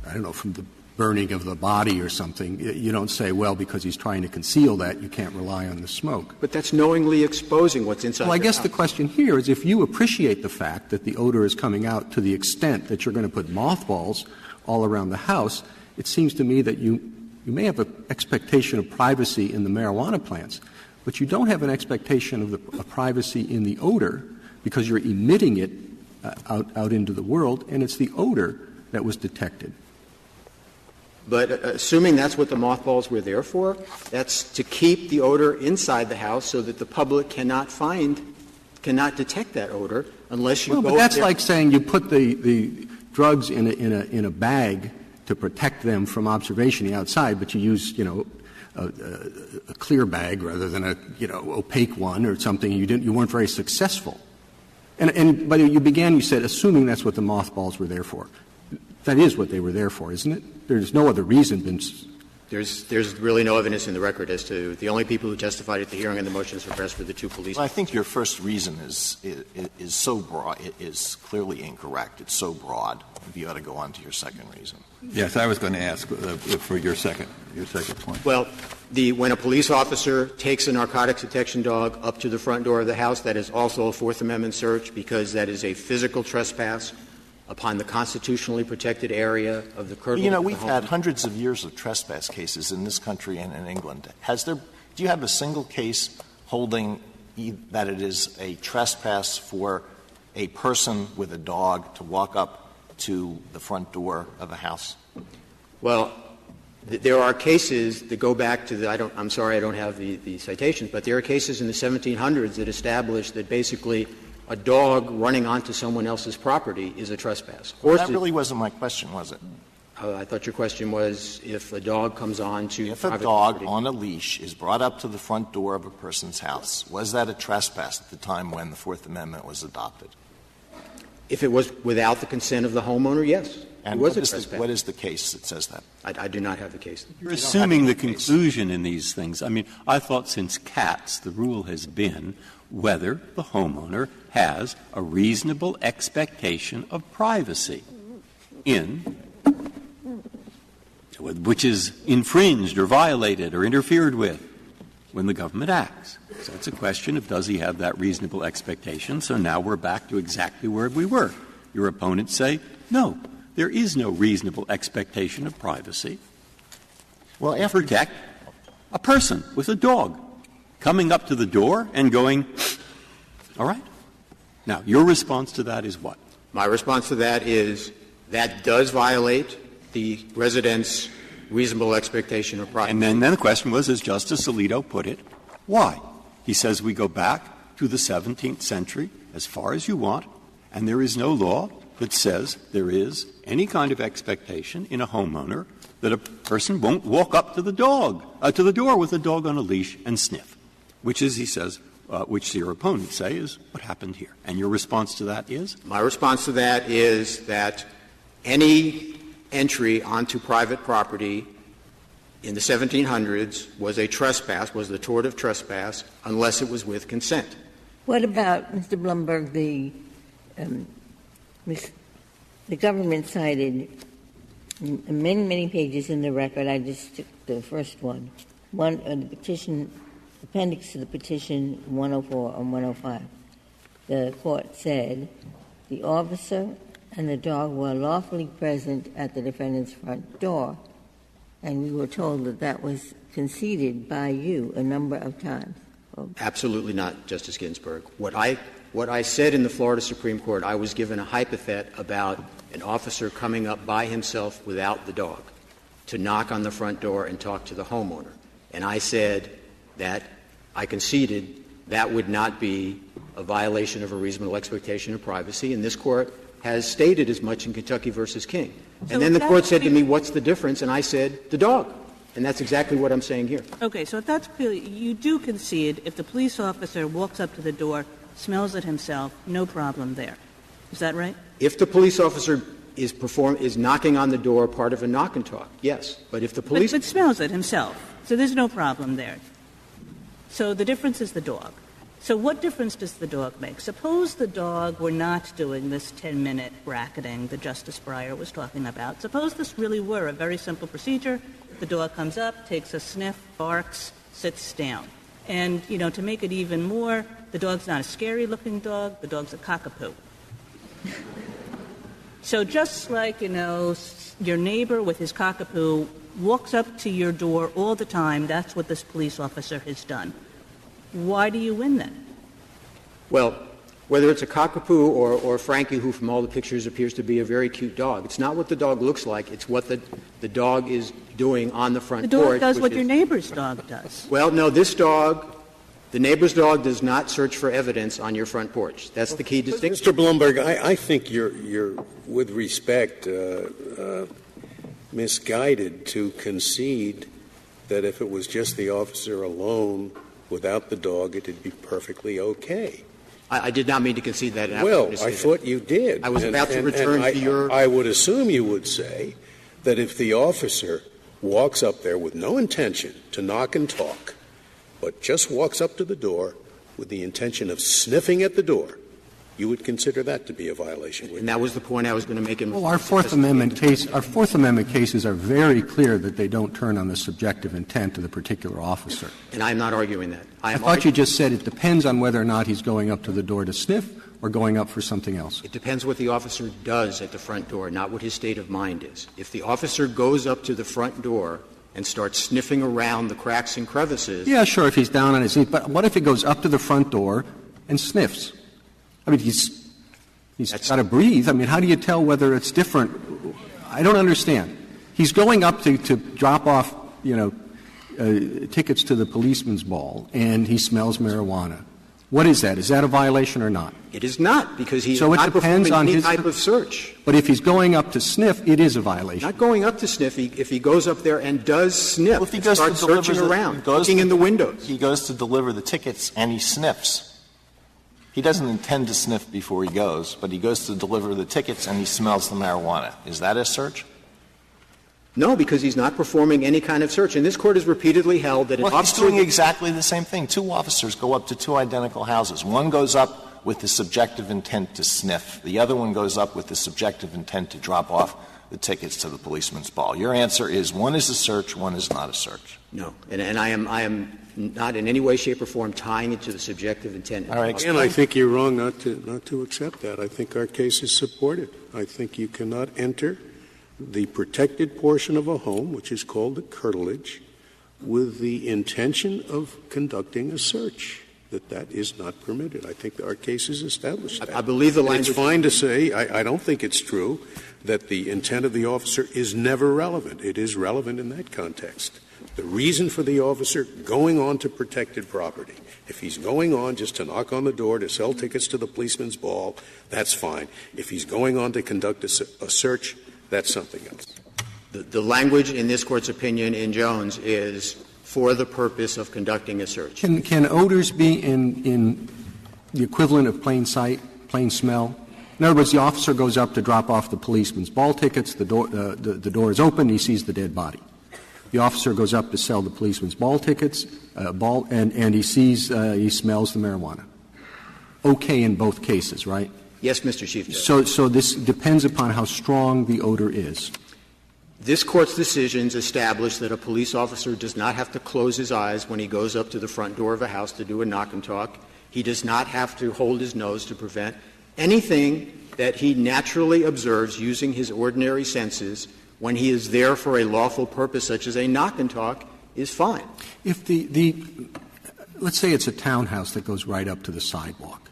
I don't know, from the burning of the body or something, you don't say, well, because he's trying to conceal that, you can't rely on the smoke. But that's knowingly exposing what's inside your house. Well, I guess the question here is if you appreciate the fact that the odor is coming out to the extent that you're going to put mothballs all around the house, it seems to me that you may have an expectation of privacy in the marijuana plants, but you don't have an expectation of privacy in the odor because you're emitting it out into the world, and it's the odor that was detected. But assuming that's what the mothballs were there for, that's to keep the odor inside the house so that the public cannot detect that odor unless you go but that's there. like saying you put the drugs in a bag to protect them from observation outside, but you use, a clear bag rather than a, opaque one or something. You weren't very successful. But you said, assuming that's what the mothballs were there for. That is what they were there for, isn't it? There's no other reason than. There's really no evidence in the record as to the only people who testified at the hearing on the motion to suppress were the two police. Well, I think your first reason is so broad. It is clearly incorrect. It's so broad. You ought to go on to your second reason. Yes, I was going to ask for your second point. Well, when a police officer takes a narcotics detection dog up to the front door of the house, that is also a Fourth Amendment search because that is a physical trespass upon the constitutionally protected area of the curtilage. We've had hundreds of years of trespass cases in this country and in England. Do you have a single case holding that it is a trespass for a person with a dog to walk up to the front door of a house? Well, there are cases that go back to I'm sorry I don't have the citations, but there are cases in the 1700s that establish that basically a dog running onto someone else's property is a trespass. Well, that really wasn't my question, was it? I thought your question was if a dog comes on to If a dog on a leash is brought up to the front door of a person's house, was that a trespass at the time when the Fourth Amendment was adopted? If it was without the consent of the homeowner, yes. And was a trespass. What is the case that says that? I do not have the case. You're assuming the conclusion in these things. I mean, I thought since Katz, the rule has been whether the homeowner has a reasonable expectation of privacy which is infringed or violated or interfered with when the government acts. So it's a question of does he have that reasonable expectation. So now we're back to exactly where we were. Your opponents say, no, there is no reasonable expectation of privacy. Well, protect a person with a dog coming up to the door and going, all right. Now, your response to that is what? My response to that is that does violate the resident's reasonable expectation of privacy. And then the question was, as Justice Alito put it, why? He says we go back to the 17th century as far as you want, and there is no law that says there is any kind of expectation in a homeowner that a person won't walk up to the door with a dog on a leash and sniff, which is, he says, which your opponents say is what happened here. And your response to that is? My response to that is that any entry onto private property in the 1700s was a trespass, was the tort of trespass, unless it was with consent. What about, Mr. Blumberg, the government cited many pages in the record. I just took the first one. The petition, appendix to the petition 104 and 105. The court said the officer and the dog were lawfully present at the defendant's front door, and we were told that that was conceded by you a number of times. Absolutely not, Justice Ginsburg. What I said in the Florida Supreme Court, I was given a hypothet about an officer coming up by himself without the dog to knock on the front door and talk to the homeowner. And I said that I conceded that would not be a violation of a reasonable expectation of privacy, and this Court has stated as much in Kentucky v. King. And then the Court said to me, what's the difference? And I said, the dog. And that's exactly what I'm saying here. Okay, so if that's clearly, you do concede if the police officer walks up to the door, smells it himself, no problem there. Is that right? If the police officer is knocking on the door, part of a knock and talk, yes. But if the police... But smells it himself, so there's no problem there. So the difference is the dog. So what difference does the dog make? Suppose the dog were not doing this 10-minute bracketing that Justice Breyer was talking about. Suppose this really were a very simple procedure. The dog comes up, takes a sniff, barks, sits down. And, to make it even more, the dog's not a scary-looking dog. The dog's a cockapoo. So just like, your neighbor with his cockapoo walks up to your door all the time, that's what this police officer has done. Why do you win then? Well, whether it's a cockapoo or Frankie, who from all the pictures appears to be a very cute dog, it's not what the dog looks like. It's what the dog is doing on the front porch. The dog does what your neighbor's dog does. Well, no, the neighbor's dog does not search for evidence on your front porch. That's the key distinction. Mr. Blumberg, I think you're with respect, misguided to concede that if it was just the officer alone without the dog, it would be perfectly okay. I did not mean to concede that. Well, I thought you did. I was about to return to your... I would assume you would say that if the officer walks up there with no intention to knock and talk, but just walks up to the door with the intention of sniffing at the door, you would consider that to be a violation. And that was the point I was going to make. Our Fourth Amendment cases are very clear that they don't turn on the subjective intent of the particular officer. And I'm not arguing that. I thought you just said it depends on whether or not he's going up to the door to sniff or going up for something else. It depends what the officer does at the front door, not what his state of mind is. If the officer goes up to the front door and starts sniffing around the cracks and crevices... Yeah, sure, if he's down on his knees. But what if he goes up to the front door and sniffs? I mean, he's got to breathe. I mean, how do you tell whether it's different? I don't understand. He's going up to drop off, tickets to the policeman's ball, and he smells marijuana. What is that? Is that a violation or not? It is not, because he's not performing any type of search. But if he's going up to sniff, it is a violation. Not going up to sniff. If he goes up there and does sniff, well, if he goes starts searching around, looking in the windows. He goes to deliver the tickets and he sniffs. He doesn't intend to sniff before he goes, but he goes to deliver the tickets and he smells the marijuana. Is that a search? No, because he's not performing any kind of search. And this Court has repeatedly held that an officer... He's doing exactly the same thing. Two officers go up to two identical houses. One goes up with the subjective intent to sniff. The other one goes up with the subjective intent to drop off the tickets to the policeman's ball. Your answer is one is a search, one is not a search. No. And I am not in any way, shape, or form tying it to the subjective intent. All right. And I think you're wrong not to accept that. I think our case is supported. I think you cannot enter the protected portion of a home, which is called the curtilage, with the intention of conducting a search. That is not permitted. I think our case is established that. I believe the language... It's fine to say, I don't think it's true, that the intent of the officer is never relevant. It is relevant in that context. The reason for the officer going on to protected property, if he's going on just to knock on the door to sell tickets to the policeman's ball, that's fine. If he's going on to conduct a search, that's something else. The language in this Court's opinion in Jones is for the purpose of conducting a search. Can odors be in the equivalent of plain sight, plain smell? In other words, the officer goes up to drop off the policeman's ball tickets. The door is open. He sees the dead body. The officer goes up to sell the policeman's ball tickets, and he smells the marijuana. Okay in both cases, right? Yes, Mr. Chief Justice. So this depends upon how strong the odor is. This Court's decisions establish that a police officer does not have to close his eyes when he goes up to the front door of a house to do a knock and talk. He does not have to hold his nose to prevent anything that he naturally observes using his ordinary senses when he is there for a lawful purpose, such as a knock and talk, is fine. If let's say it's a townhouse that goes right up to the sidewalk.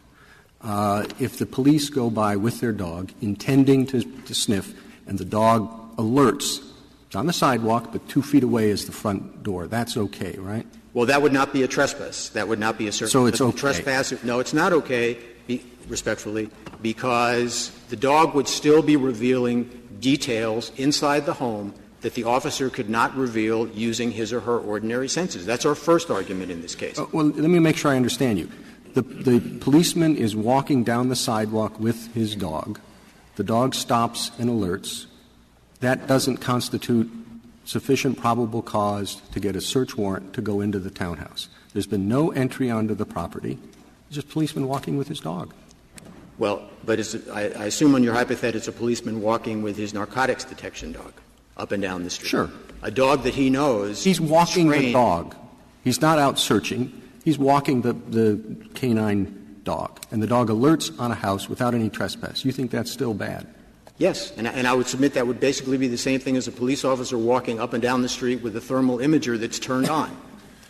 If the police go by with their dog, intending to sniff, and the dog alerts, it's on the sidewalk, but 2 feet away is the front door, that's okay, right? Well, that would not be a trespass. That would not be a search. So it's okay. Trespass, no, it's not okay, respectfully, because the dog would still be revealing details inside the home that the officer could not reveal using his or her ordinary senses. That's our first argument in this case. Well, let me make sure I understand you. The policeman is walking down the sidewalk with his dog. The dog stops and alerts. That doesn't constitute sufficient probable cause to get a search warrant to go into the townhouse. There's been no entry onto the property. It's just a policeman walking with his dog. Well, but I assume on your hypothesis it's a policeman walking with his narcotics detection dog up and down the street. Sure. A dog that he knows. He's walking trained. the dog. He's not out searching. He's walking the canine dog, and the dog alerts on a house without any trespass. You think that's still bad? Yes, and I would submit that would basically be the same thing as a police officer walking up and down the street with a thermal imager that's turned on.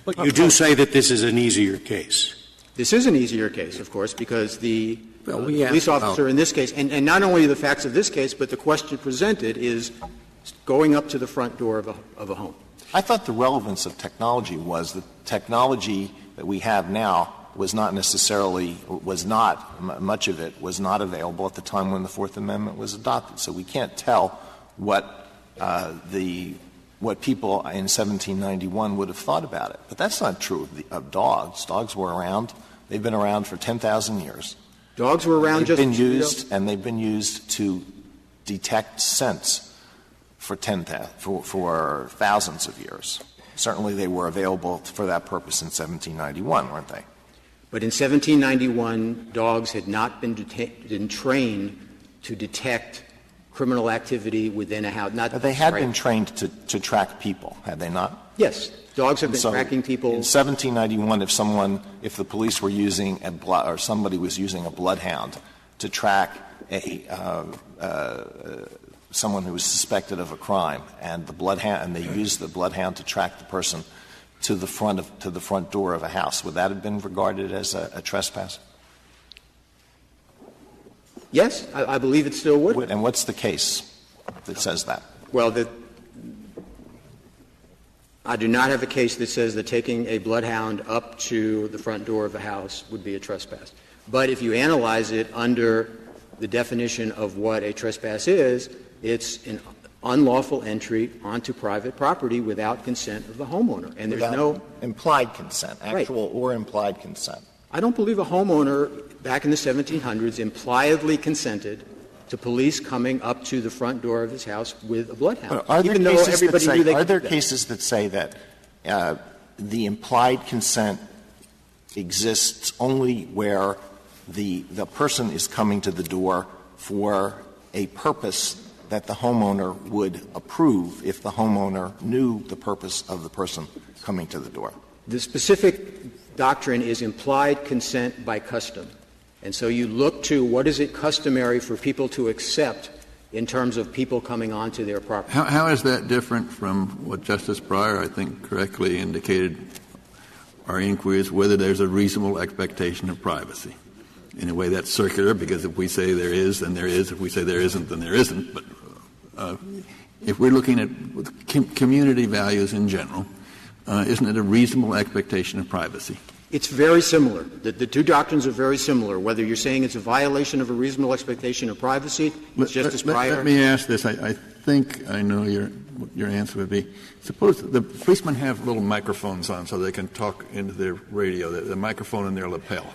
But you do say that this is an easier case. This is an easier case, of course, because the police officer in this case, and not only the facts of this case, but the question presented is going up to the front door of a home. I thought the relevance of technology was that technology that we have now was not much of it was not available at the time when the Fourth Amendment was adopted. So we can't tell what people in 1791 would have thought about it. But that's not true of dogs. Dogs were around. They've been around for 10,000 years. Dogs were around they've been used to detect scents for thousands of years. Certainly they were available for that purpose in 1791, weren't they? But in 1791, dogs had not been trained to detect criminal activity within a house. But they had been trained to track people, had they not? Yes. Dogs have been tracking people. In 1791, if the police were using or somebody was using a bloodhound to track someone who was suspected of a crime, and they used the bloodhound to track the person to the front door of a house, would that have been regarded as a trespass? Yes, I believe it still would. And what's the case that says that? Well, I do not have a case that says that taking a bloodhound up to the front door of a house would be a trespass. But if you analyze it under the definition of what a trespass is, it's an unlawful entry onto private property without consent of the homeowner. And there's no implied consent, actual or implied consent. I don't believe a homeowner back in the 1700s impliedly consented to police coming up to the front door of his house with a bloodhound. Are there Even cases that say that the implied consent exists only where the person is coming to the door for a purpose that the homeowner would approve if the homeowner knew the purpose of the person coming to the door? The specific doctrine is implied consent by custom. And so you look to what is it customary for people to accept in terms of people coming onto their property. How is that different from what Justice Breyer, I think, correctly indicated our inquiry is whether there's a reasonable expectation of privacy? In a way, that's circular, because if we say there is, then there is. If we say there isn't, then there isn't. But if we're looking at community values in general, isn't it a reasonable expectation of privacy? It's very similar. The two doctrines are very similar. Whether you're saying it's a violation of a reasonable expectation of privacy, it's Justice Breyer. Let me ask this. I think I know your answer would be, suppose the policemen have little microphones on so they can talk into their radio, the microphone in their lapel.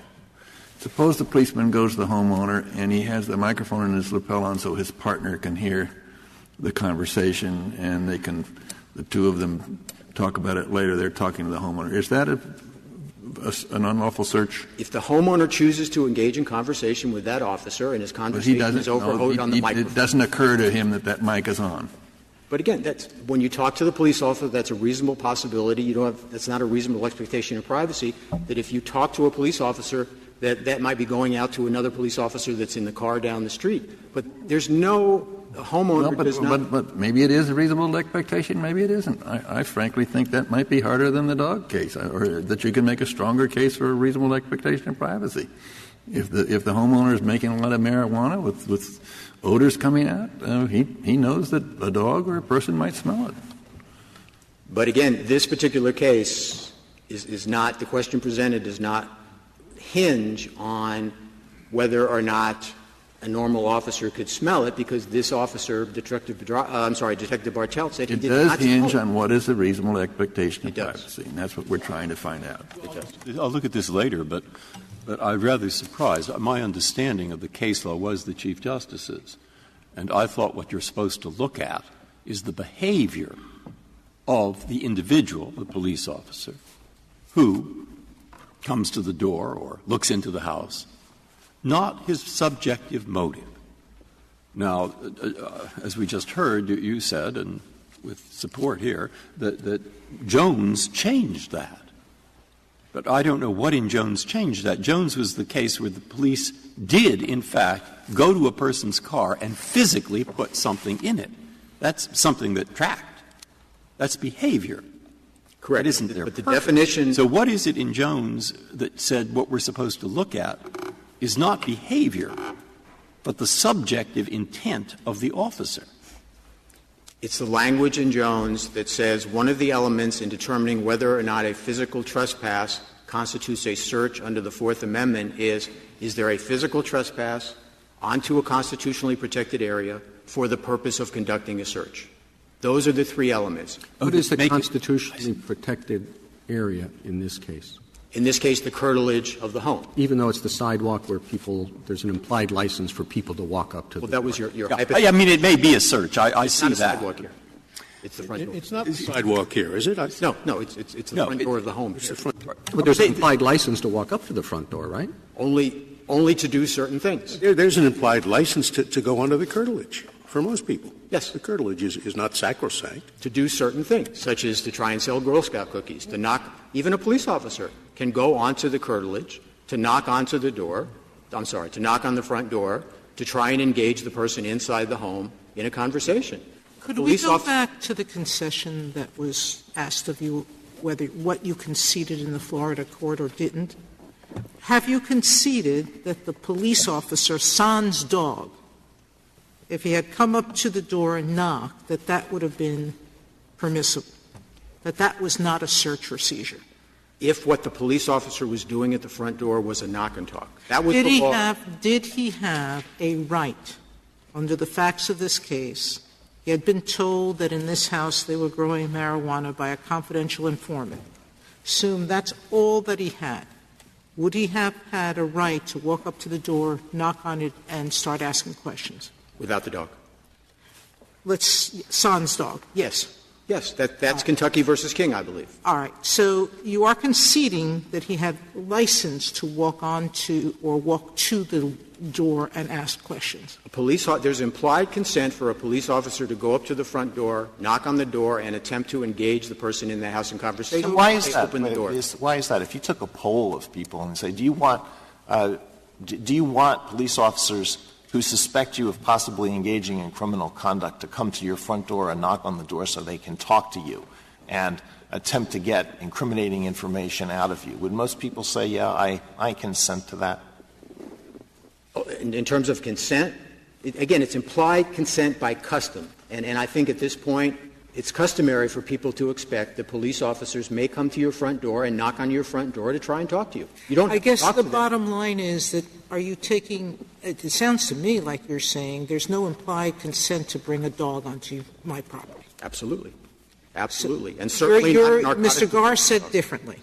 Suppose the policeman goes to the homeowner and he has the microphone in his lapel on so his partner can hear the conversation and the two of them talk about it later. They're talking to the homeowner. Is that an unlawful search? If the homeowner chooses to engage in conversation with that officer and his conversation is overheard on the microphone. It doesn't occur to him that mic is on. But again, when you talk to the police officer, that's a reasonable possibility. That's not a reasonable expectation of privacy, that if you talk to a police officer, that might be going out to another police officer that's in the car down the street. But there's no homeowner does not. But maybe it is a reasonable expectation, maybe it isn't. I frankly think that might be harder than the dog case, or that you can make a stronger case for a reasonable expectation of privacy. If the homeowner is making a lot of marijuana with odors coming out, he knows that a dog or a person might smell it. But again, this particular case is not, the question presented does not hinge on whether or not a normal officer could smell it, because this officer, Detective Bartelt, said he did not smell it. It does hinge on what is a reasonable expectation of privacy, and that's what we're trying to find out. I'll look at this later, but I'm rather surprised. My understanding of the case law was the Chief Justice's, and I thought what you're supposed to look at is the behavior of the individual, the police officer, who comes to the door or looks into the house, not his subjective motive. Now, as we just heard, you said, and with support here, that Jones changed that. But I don't know what in Jones changed that. Jones was the case where the police did, in fact, go to a person's car and physically put something in it. That's something that tracked. That's behavior. Correct. That isn't their But the purpose. definition. So what is it in Jones that said what we're supposed to look at is not behavior, but the subjective intent of the officer? It's the language in Jones that says one of the elements in determining whether or not a physical trespass constitutes a search under the Fourth Amendment is there a physical trespass onto a constitutionally protected area for the purpose of conducting a search? Those are the three elements. What is the constitutionally protected area in this case? In this case, the curtilage of the home. Even though it's the sidewalk where there's an implied license for people to walk up to. Well, that was your I mean, it may be a search. I it's see not a that. sidewalk here. It's the front door. It's not the sidewalk here, is it? No, it's the front door of the home. It's the front door. But there's an implied license to walk up to the front door, right? Only to do certain things. There's an implied license to go under the curtilage for most people. Yes. The curtilage is not sacrosanct. To do certain things, such as to try and sell Girl Scout cookies, to knock. Even a police officer can go onto the curtilage, to knock onto the door, to knock on the front door, to try and engage the person inside the home in a conversation. Could we go back to the concession that was asked of you, what you conceded in the Florida court or didn't? Have you conceded that the police officer, sans dog, if he had come up to the door and knocked, that would have been permissible, that was not a search or seizure? If what the police officer was doing at the front door was a knock and talk. That was the law. Did he have a right, under the facts of this case? He had been told that in this house they were growing marijuana by a confidential informant. Assume that's all that he had. would he have had a right to walk up to the door, knock on it, and start asking questions? Without the dog? Son's dog. Yes. Yes, that's Kentucky versus King, I believe. All right. So you are conceding that he had license to walk to the door and ask questions. There's implied consent for a police officer to go up to the front door, knock on the door, and attempt to engage the person in the house in conversation. And why is that? Open the door. Why is that? If you took a poll of people and say, do you want police officers who suspect you of possibly engaging in criminal conduct to come to your front door and knock on the door so they can talk to you and attempt to get incriminating information out of you, would most people say, yeah, I consent to that? In terms of consent, again, it's implied consent by custom. And I think at this point, it's customary for people to expect that police officers may come to your front door and knock on your front door to try and talk to you. You don't I guess talk the to them. bottom line is that are you taking – it sounds to me like you're saying there's no implied consent to bring a dog onto my property. Absolutely. Absolutely. And certainly not narcotics. Mr. Garr said differently,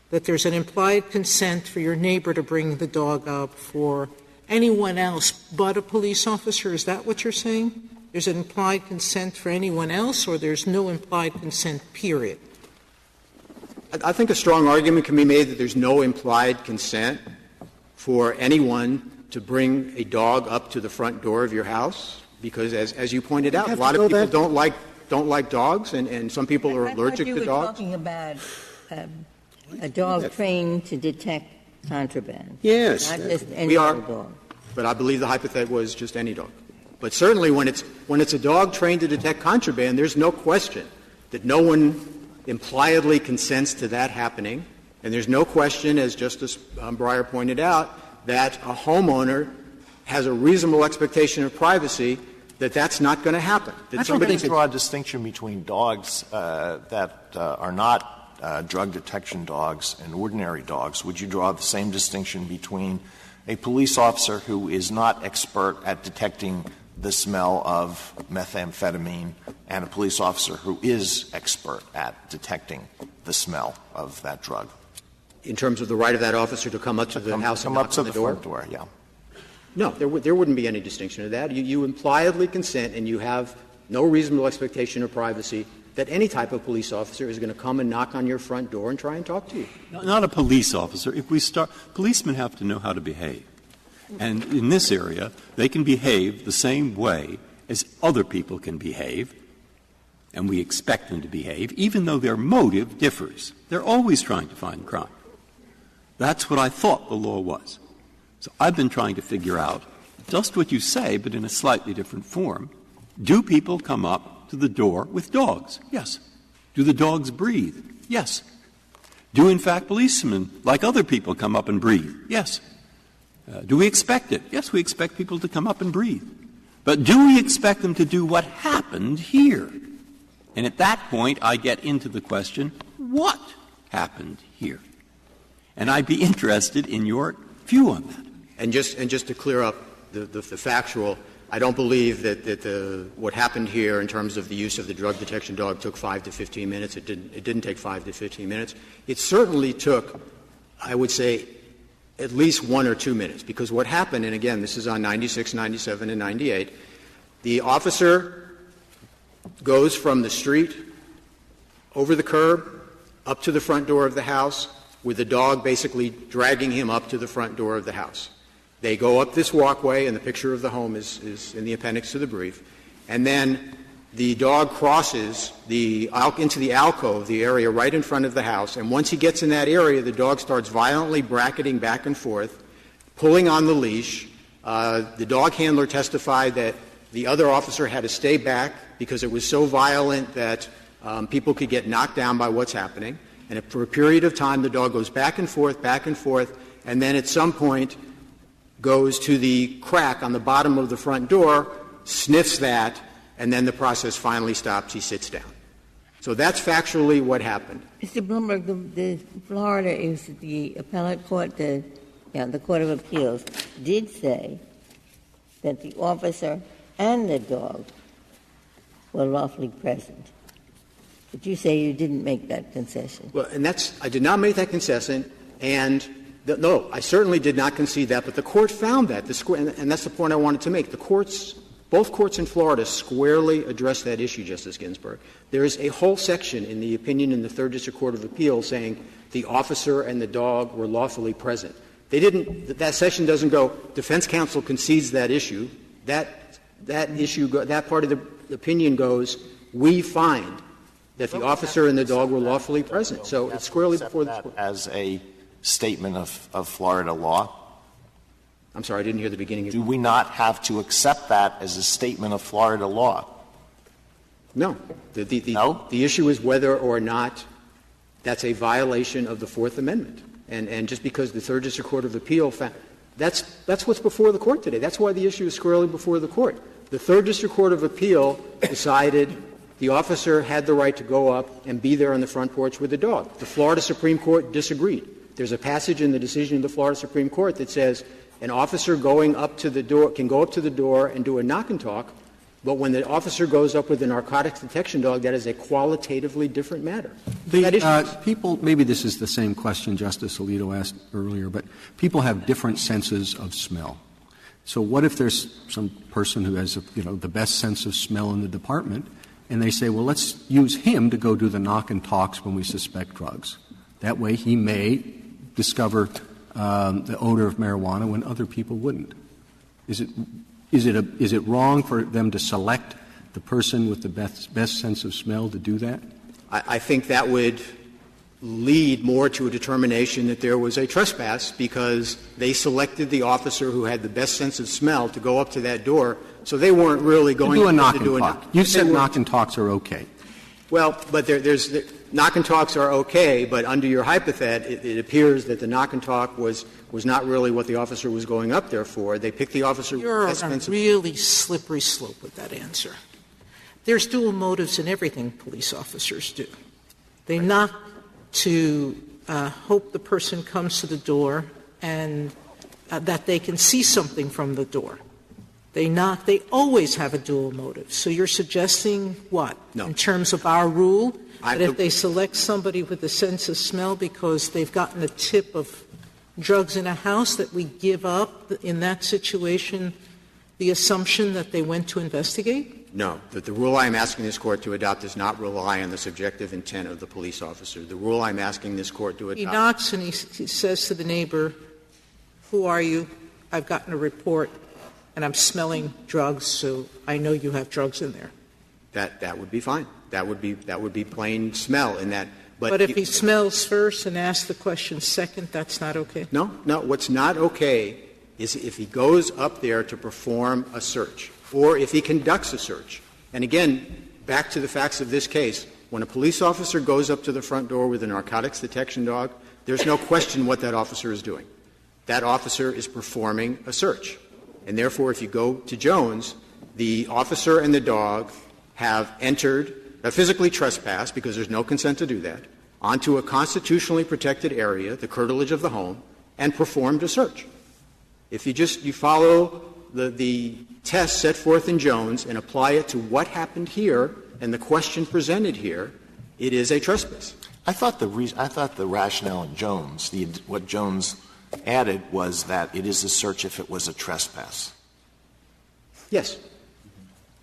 that there's an implied consent for your neighbor to bring the dog up for anyone else but a police officer. Is that what you're saying? There's an implied consent for anyone else, or there's no implied consent, period? I think a strong argument can be made that there's no implied consent for anyone to bring a dog up to the front door of your house, because as you pointed out, a lot of people don't like dogs, and some people are allergic to dogs. I thought you were talking about a dog trained to detect contraband. Yes. Not just any We are, dog. but I believe the hypothetical was just any dog. But certainly when it's a dog trained to detect contraband, there's no question that no one impliedly consents to that happening, and there's no question, as Justice Breyer pointed out, that a homeowner has a reasonable expectation of privacy that that's not going to happen. I don't think draw a distinction between dogs that are not drug detection dogs and ordinary dogs. Would you draw the same distinction between a police officer who is not expert at detecting the smell of methamphetamine and a police officer who is expert at detecting the smell of that drug? In terms of the right of that officer to come up to the house and knock on the door? Front door, yeah. No, there wouldn't be any distinction of that. You impliedly consent, and you have no reasonable expectation of privacy that any type of police officer is going to come and knock on your front door and try and talk to you. Not a police officer. Policemen have to know how to behave. And in this area, they can behave the same way as other people can behave, and we expect them to behave, even though their motive differs. They're always trying to find crime. That's what I thought the law was. So I've been trying to figure out just what you say, but in a slightly different form. Do people come up to the door with dogs? Yes. Do the dogs breathe? Yes. Do, in fact, policemen, like other people, come up and breathe? Yes. Do we expect it? Yes, we expect people to come up and breathe. But do we expect them to do what happened here? And at that point, I get into the question, what happened here? And I'd be interested in your view on that. And just to clear up the factual, I don't believe that what happened here in terms of the use of the drug detection dog took 5 to 15 minutes. It didn't take 5 to 15 minutes. It certainly took, I would say, at least 1 or 2 minutes, because what happened, and again, this is on 96, 97, and 98, the officer goes from the street over the curb up to the front door of the house with the dog basically dragging him up to the front door of the house. They go up this walkway, and the picture of the home is in the appendix to the brief, and then the dog crosses into the alcove, the area right in front of the house, and once he gets in that area, the dog starts violently bracketing back and forth, pulling on the leash. The dog handler testified that the other officer had to stay back because it was so violent that people could get knocked down by what's happening. And for a period of time, the dog goes back and forth, and then at some point goes to the crack on the bottom of the front door, sniffs that, and then the process finally stops. He sits down. So that's factually what happened. Mr. Bloomberg, the Florida is the appellate court, the Court of Appeals, did say that the officer and the dog were lawfully present. But you say you didn't make that concession. Well, and I did not make that concession, and No, I certainly did not concede that, but the Court found that. And that's the point I wanted to make. Both courts in Florida squarely addressed that issue, Justice Ginsburg. There is a whole section in the opinion in the Third District Court of Appeals saying the officer and the dog were lawfully present. That section doesn't go, defense counsel concedes that issue. That part of the opinion goes, we find that the officer and the dog were lawfully present. So it's squarely before the Court. As a statement of Florida law? I'm sorry, I didn't hear the beginning. Do we not have to accept that as a statement of Florida law? No. The issue is whether or not that's a violation of the Fourth Amendment. And just because the Third District Court of Appeal found that's what's before the Court today. That's why the issue is squarely before the Court. The Third District Court of Appeal decided the officer had the right to go up and be there on the front porch with the dog. The Florida Supreme Court disagreed. There's a passage in the decision of the Florida Supreme Court that says an officer going up to the door can go up to the door and do a knock and talk, but when the officer goes up with a narcotics detection dog, that is a qualitatively different matter. People, maybe this is the same question Justice Alito asked earlier, but people have different senses of smell. So what if there's some person who has, the best sense of smell in the department, and they say, well, let's use him to go do the knock and talks when we suspect drugs. That way he may discover the odor of marijuana when other people wouldn't. Is it wrong for them to select the person with the best sense of smell to do that? I think that would lead more to a determination that there was a trespass because they selected the officer who had the best sense of smell to go up to that door, so they weren't really going to do a knock and talk. You said knock and talks are okay. Well, but there's knock and talks are okay, but under your hypothet, it appears that the knock and talk was not really what the officer was going up there for. They picked the officer. You're on a really slippery slope with that answer. There's dual motives in everything police officers do. They knock to hope the person comes to the door and that they can see something from the door. They knock. They always have a dual motive. So you're suggesting what? No. In terms of our rule, that if they select somebody with a sense of smell because they've gotten a tip of drugs in a house, that we give up in that situation the assumption that they went to investigate? No. The rule I'm asking this Court to adopt does not rely on the subjective intent of the police officer. The rule I'm asking this Court to adopt. He knocks and he says to the neighbor, who are you? I've gotten a report and I'm smelling drugs, so I know you have drugs in there. That would be fine. That would be plain smell in that. But if he smells first and asks the question second, that's not okay? No. What's not okay is if he goes up there to perform a search or if he conducts a search. And again, back to the facts of this case, when a police officer goes up to the front door with a narcotics detection dog, there's no question what that officer is doing. That officer is performing a search. And therefore, if you go to Jones, the officer and the dog have entered a physically trespassed, because there's no consent to do that, onto a constitutionally protected area, the curtilage of the home, and performed a search. If you follow the test set forth in Jones and apply it to what happened here and the question presented here, it is a trespass. I thought the rationale in Jones, what Jones added was that it is a search if it was a trespass. Yes.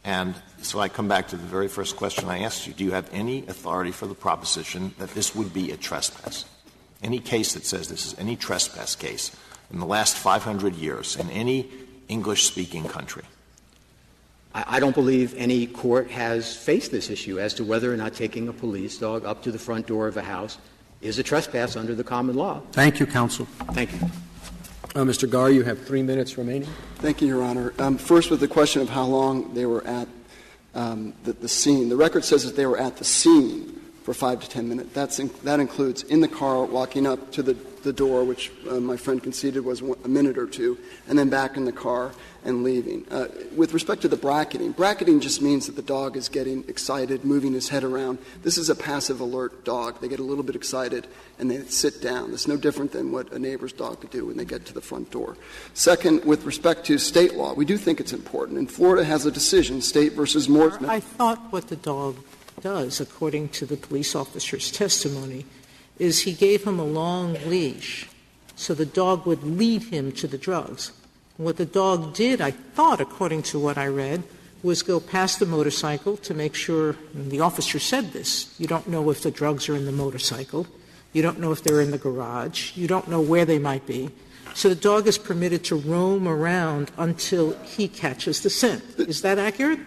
And so I come back to the very first question I asked you. Do you have any authority for the proposition that this would be a trespass? Any case that says this is any trespass case in the last 500 years in any English-speaking country? I don't believe any court has faced this issue as to whether or not taking a police dog up to the front door of a house is a trespass under the common law. Thank you, counsel. Thank you. Mr. Garr, you have 3 minutes remaining. Thank you, Your Honor. First, with the question of how long they were at the scene. The record says that they were at the scene for 5 to 10 minutes. That includes in the car, walking up to the door, which my friend conceded was a minute or two, and then back in the car and leaving. With respect to the bracketing just means that the dog is getting excited, moving his head around. This is a passive alert dog. They get a little bit excited and they sit down. It's no different than what a neighbor's dog could do when they get to the front door. Second, with respect to state law, we do think it's important. And Florida has a decision, State versus Mooresman. I thought what the dog does, according to the police officer's testimony, is he gave him a long leash So the dog would lead him to the drugs. What the dog did, I thought, according to what I read, was go past the motorcycle to make sure, and the officer said this, you don't know if the drugs are in the motorcycle, you don't know if they're in the garage, you don't know where they might be. So the dog is permitted to roam around until he catches the scent. Is that accurate?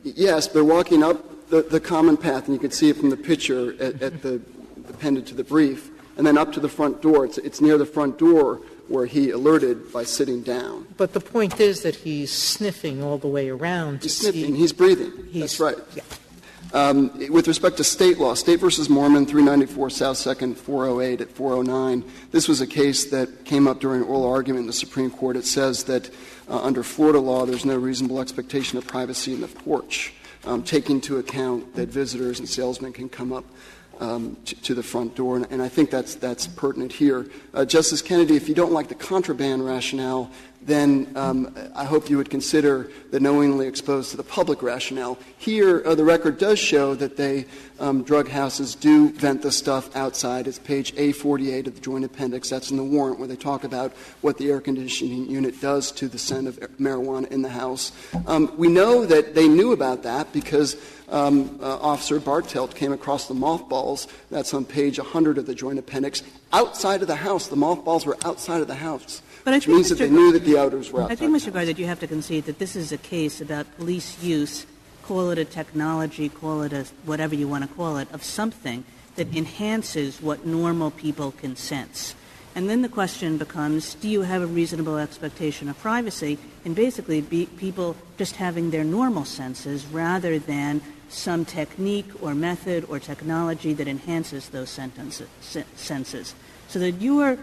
Yes, they're walking up the common path, and you can see it from the picture at the appended to the brief, and then up to the front door. It's near the front door where he alerted by sitting down. But the point is that he's sniffing all the way around. He's sniffing. He's breathing. That's right. Yeah. With respect to state law, State versus Mormon, 394 South 2nd, 408 at 409, this was a case that came up during oral argument in the Supreme Court. It says that under Florida law, there's no reasonable expectation of privacy in the porch, taking into account that visitors and salesmen can come up to the front door, and I think that's pertinent here. Justice Kennedy, if you don't like the contraband rationale, then I hope you would consider the knowingly exposed to the public rationale. Here, the record does show that drug houses do vent the stuff outside. It's page A48 of the Joint Appendix. That's in the warrant where they talk about what the air conditioning unit does to the scent of marijuana in the house. We know that they knew about that because Officer Bartelt came across the mothballs. That's on page 100 of the Joint Appendix. Outside of the house, the mothballs were outside of the house, which means that they knew that the outers were outside. I think, Mr. Gard, that you have to concede that this is a case about police use, call it a technology, call it a whatever you want to call it, of something that enhances what normal people can sense. And then the question becomes, do you have a reasonable expectation of privacy in basically people just having their normal senses rather than some technique or method or technology that enhances those senses? So that your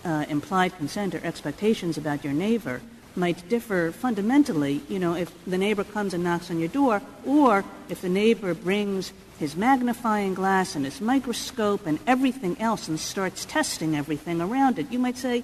implied consent or expectations about your neighbor might differ fundamentally, if the neighbor comes and knocks on your door, or if the neighbor brings his magnifying glass and his microscope and everything else and starts testing everything around it. You might say,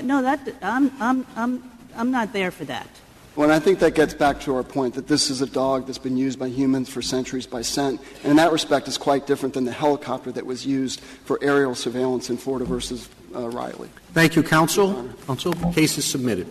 no, I'm not there for that. Well, and I think that gets back to our point that this is a dog that's been used by humans for centuries by scent, and in that respect is quite different than the helicopter that was used for aerial surveillance in Florida versus Riley. Thank you, counsel. Counsel, case is submitted.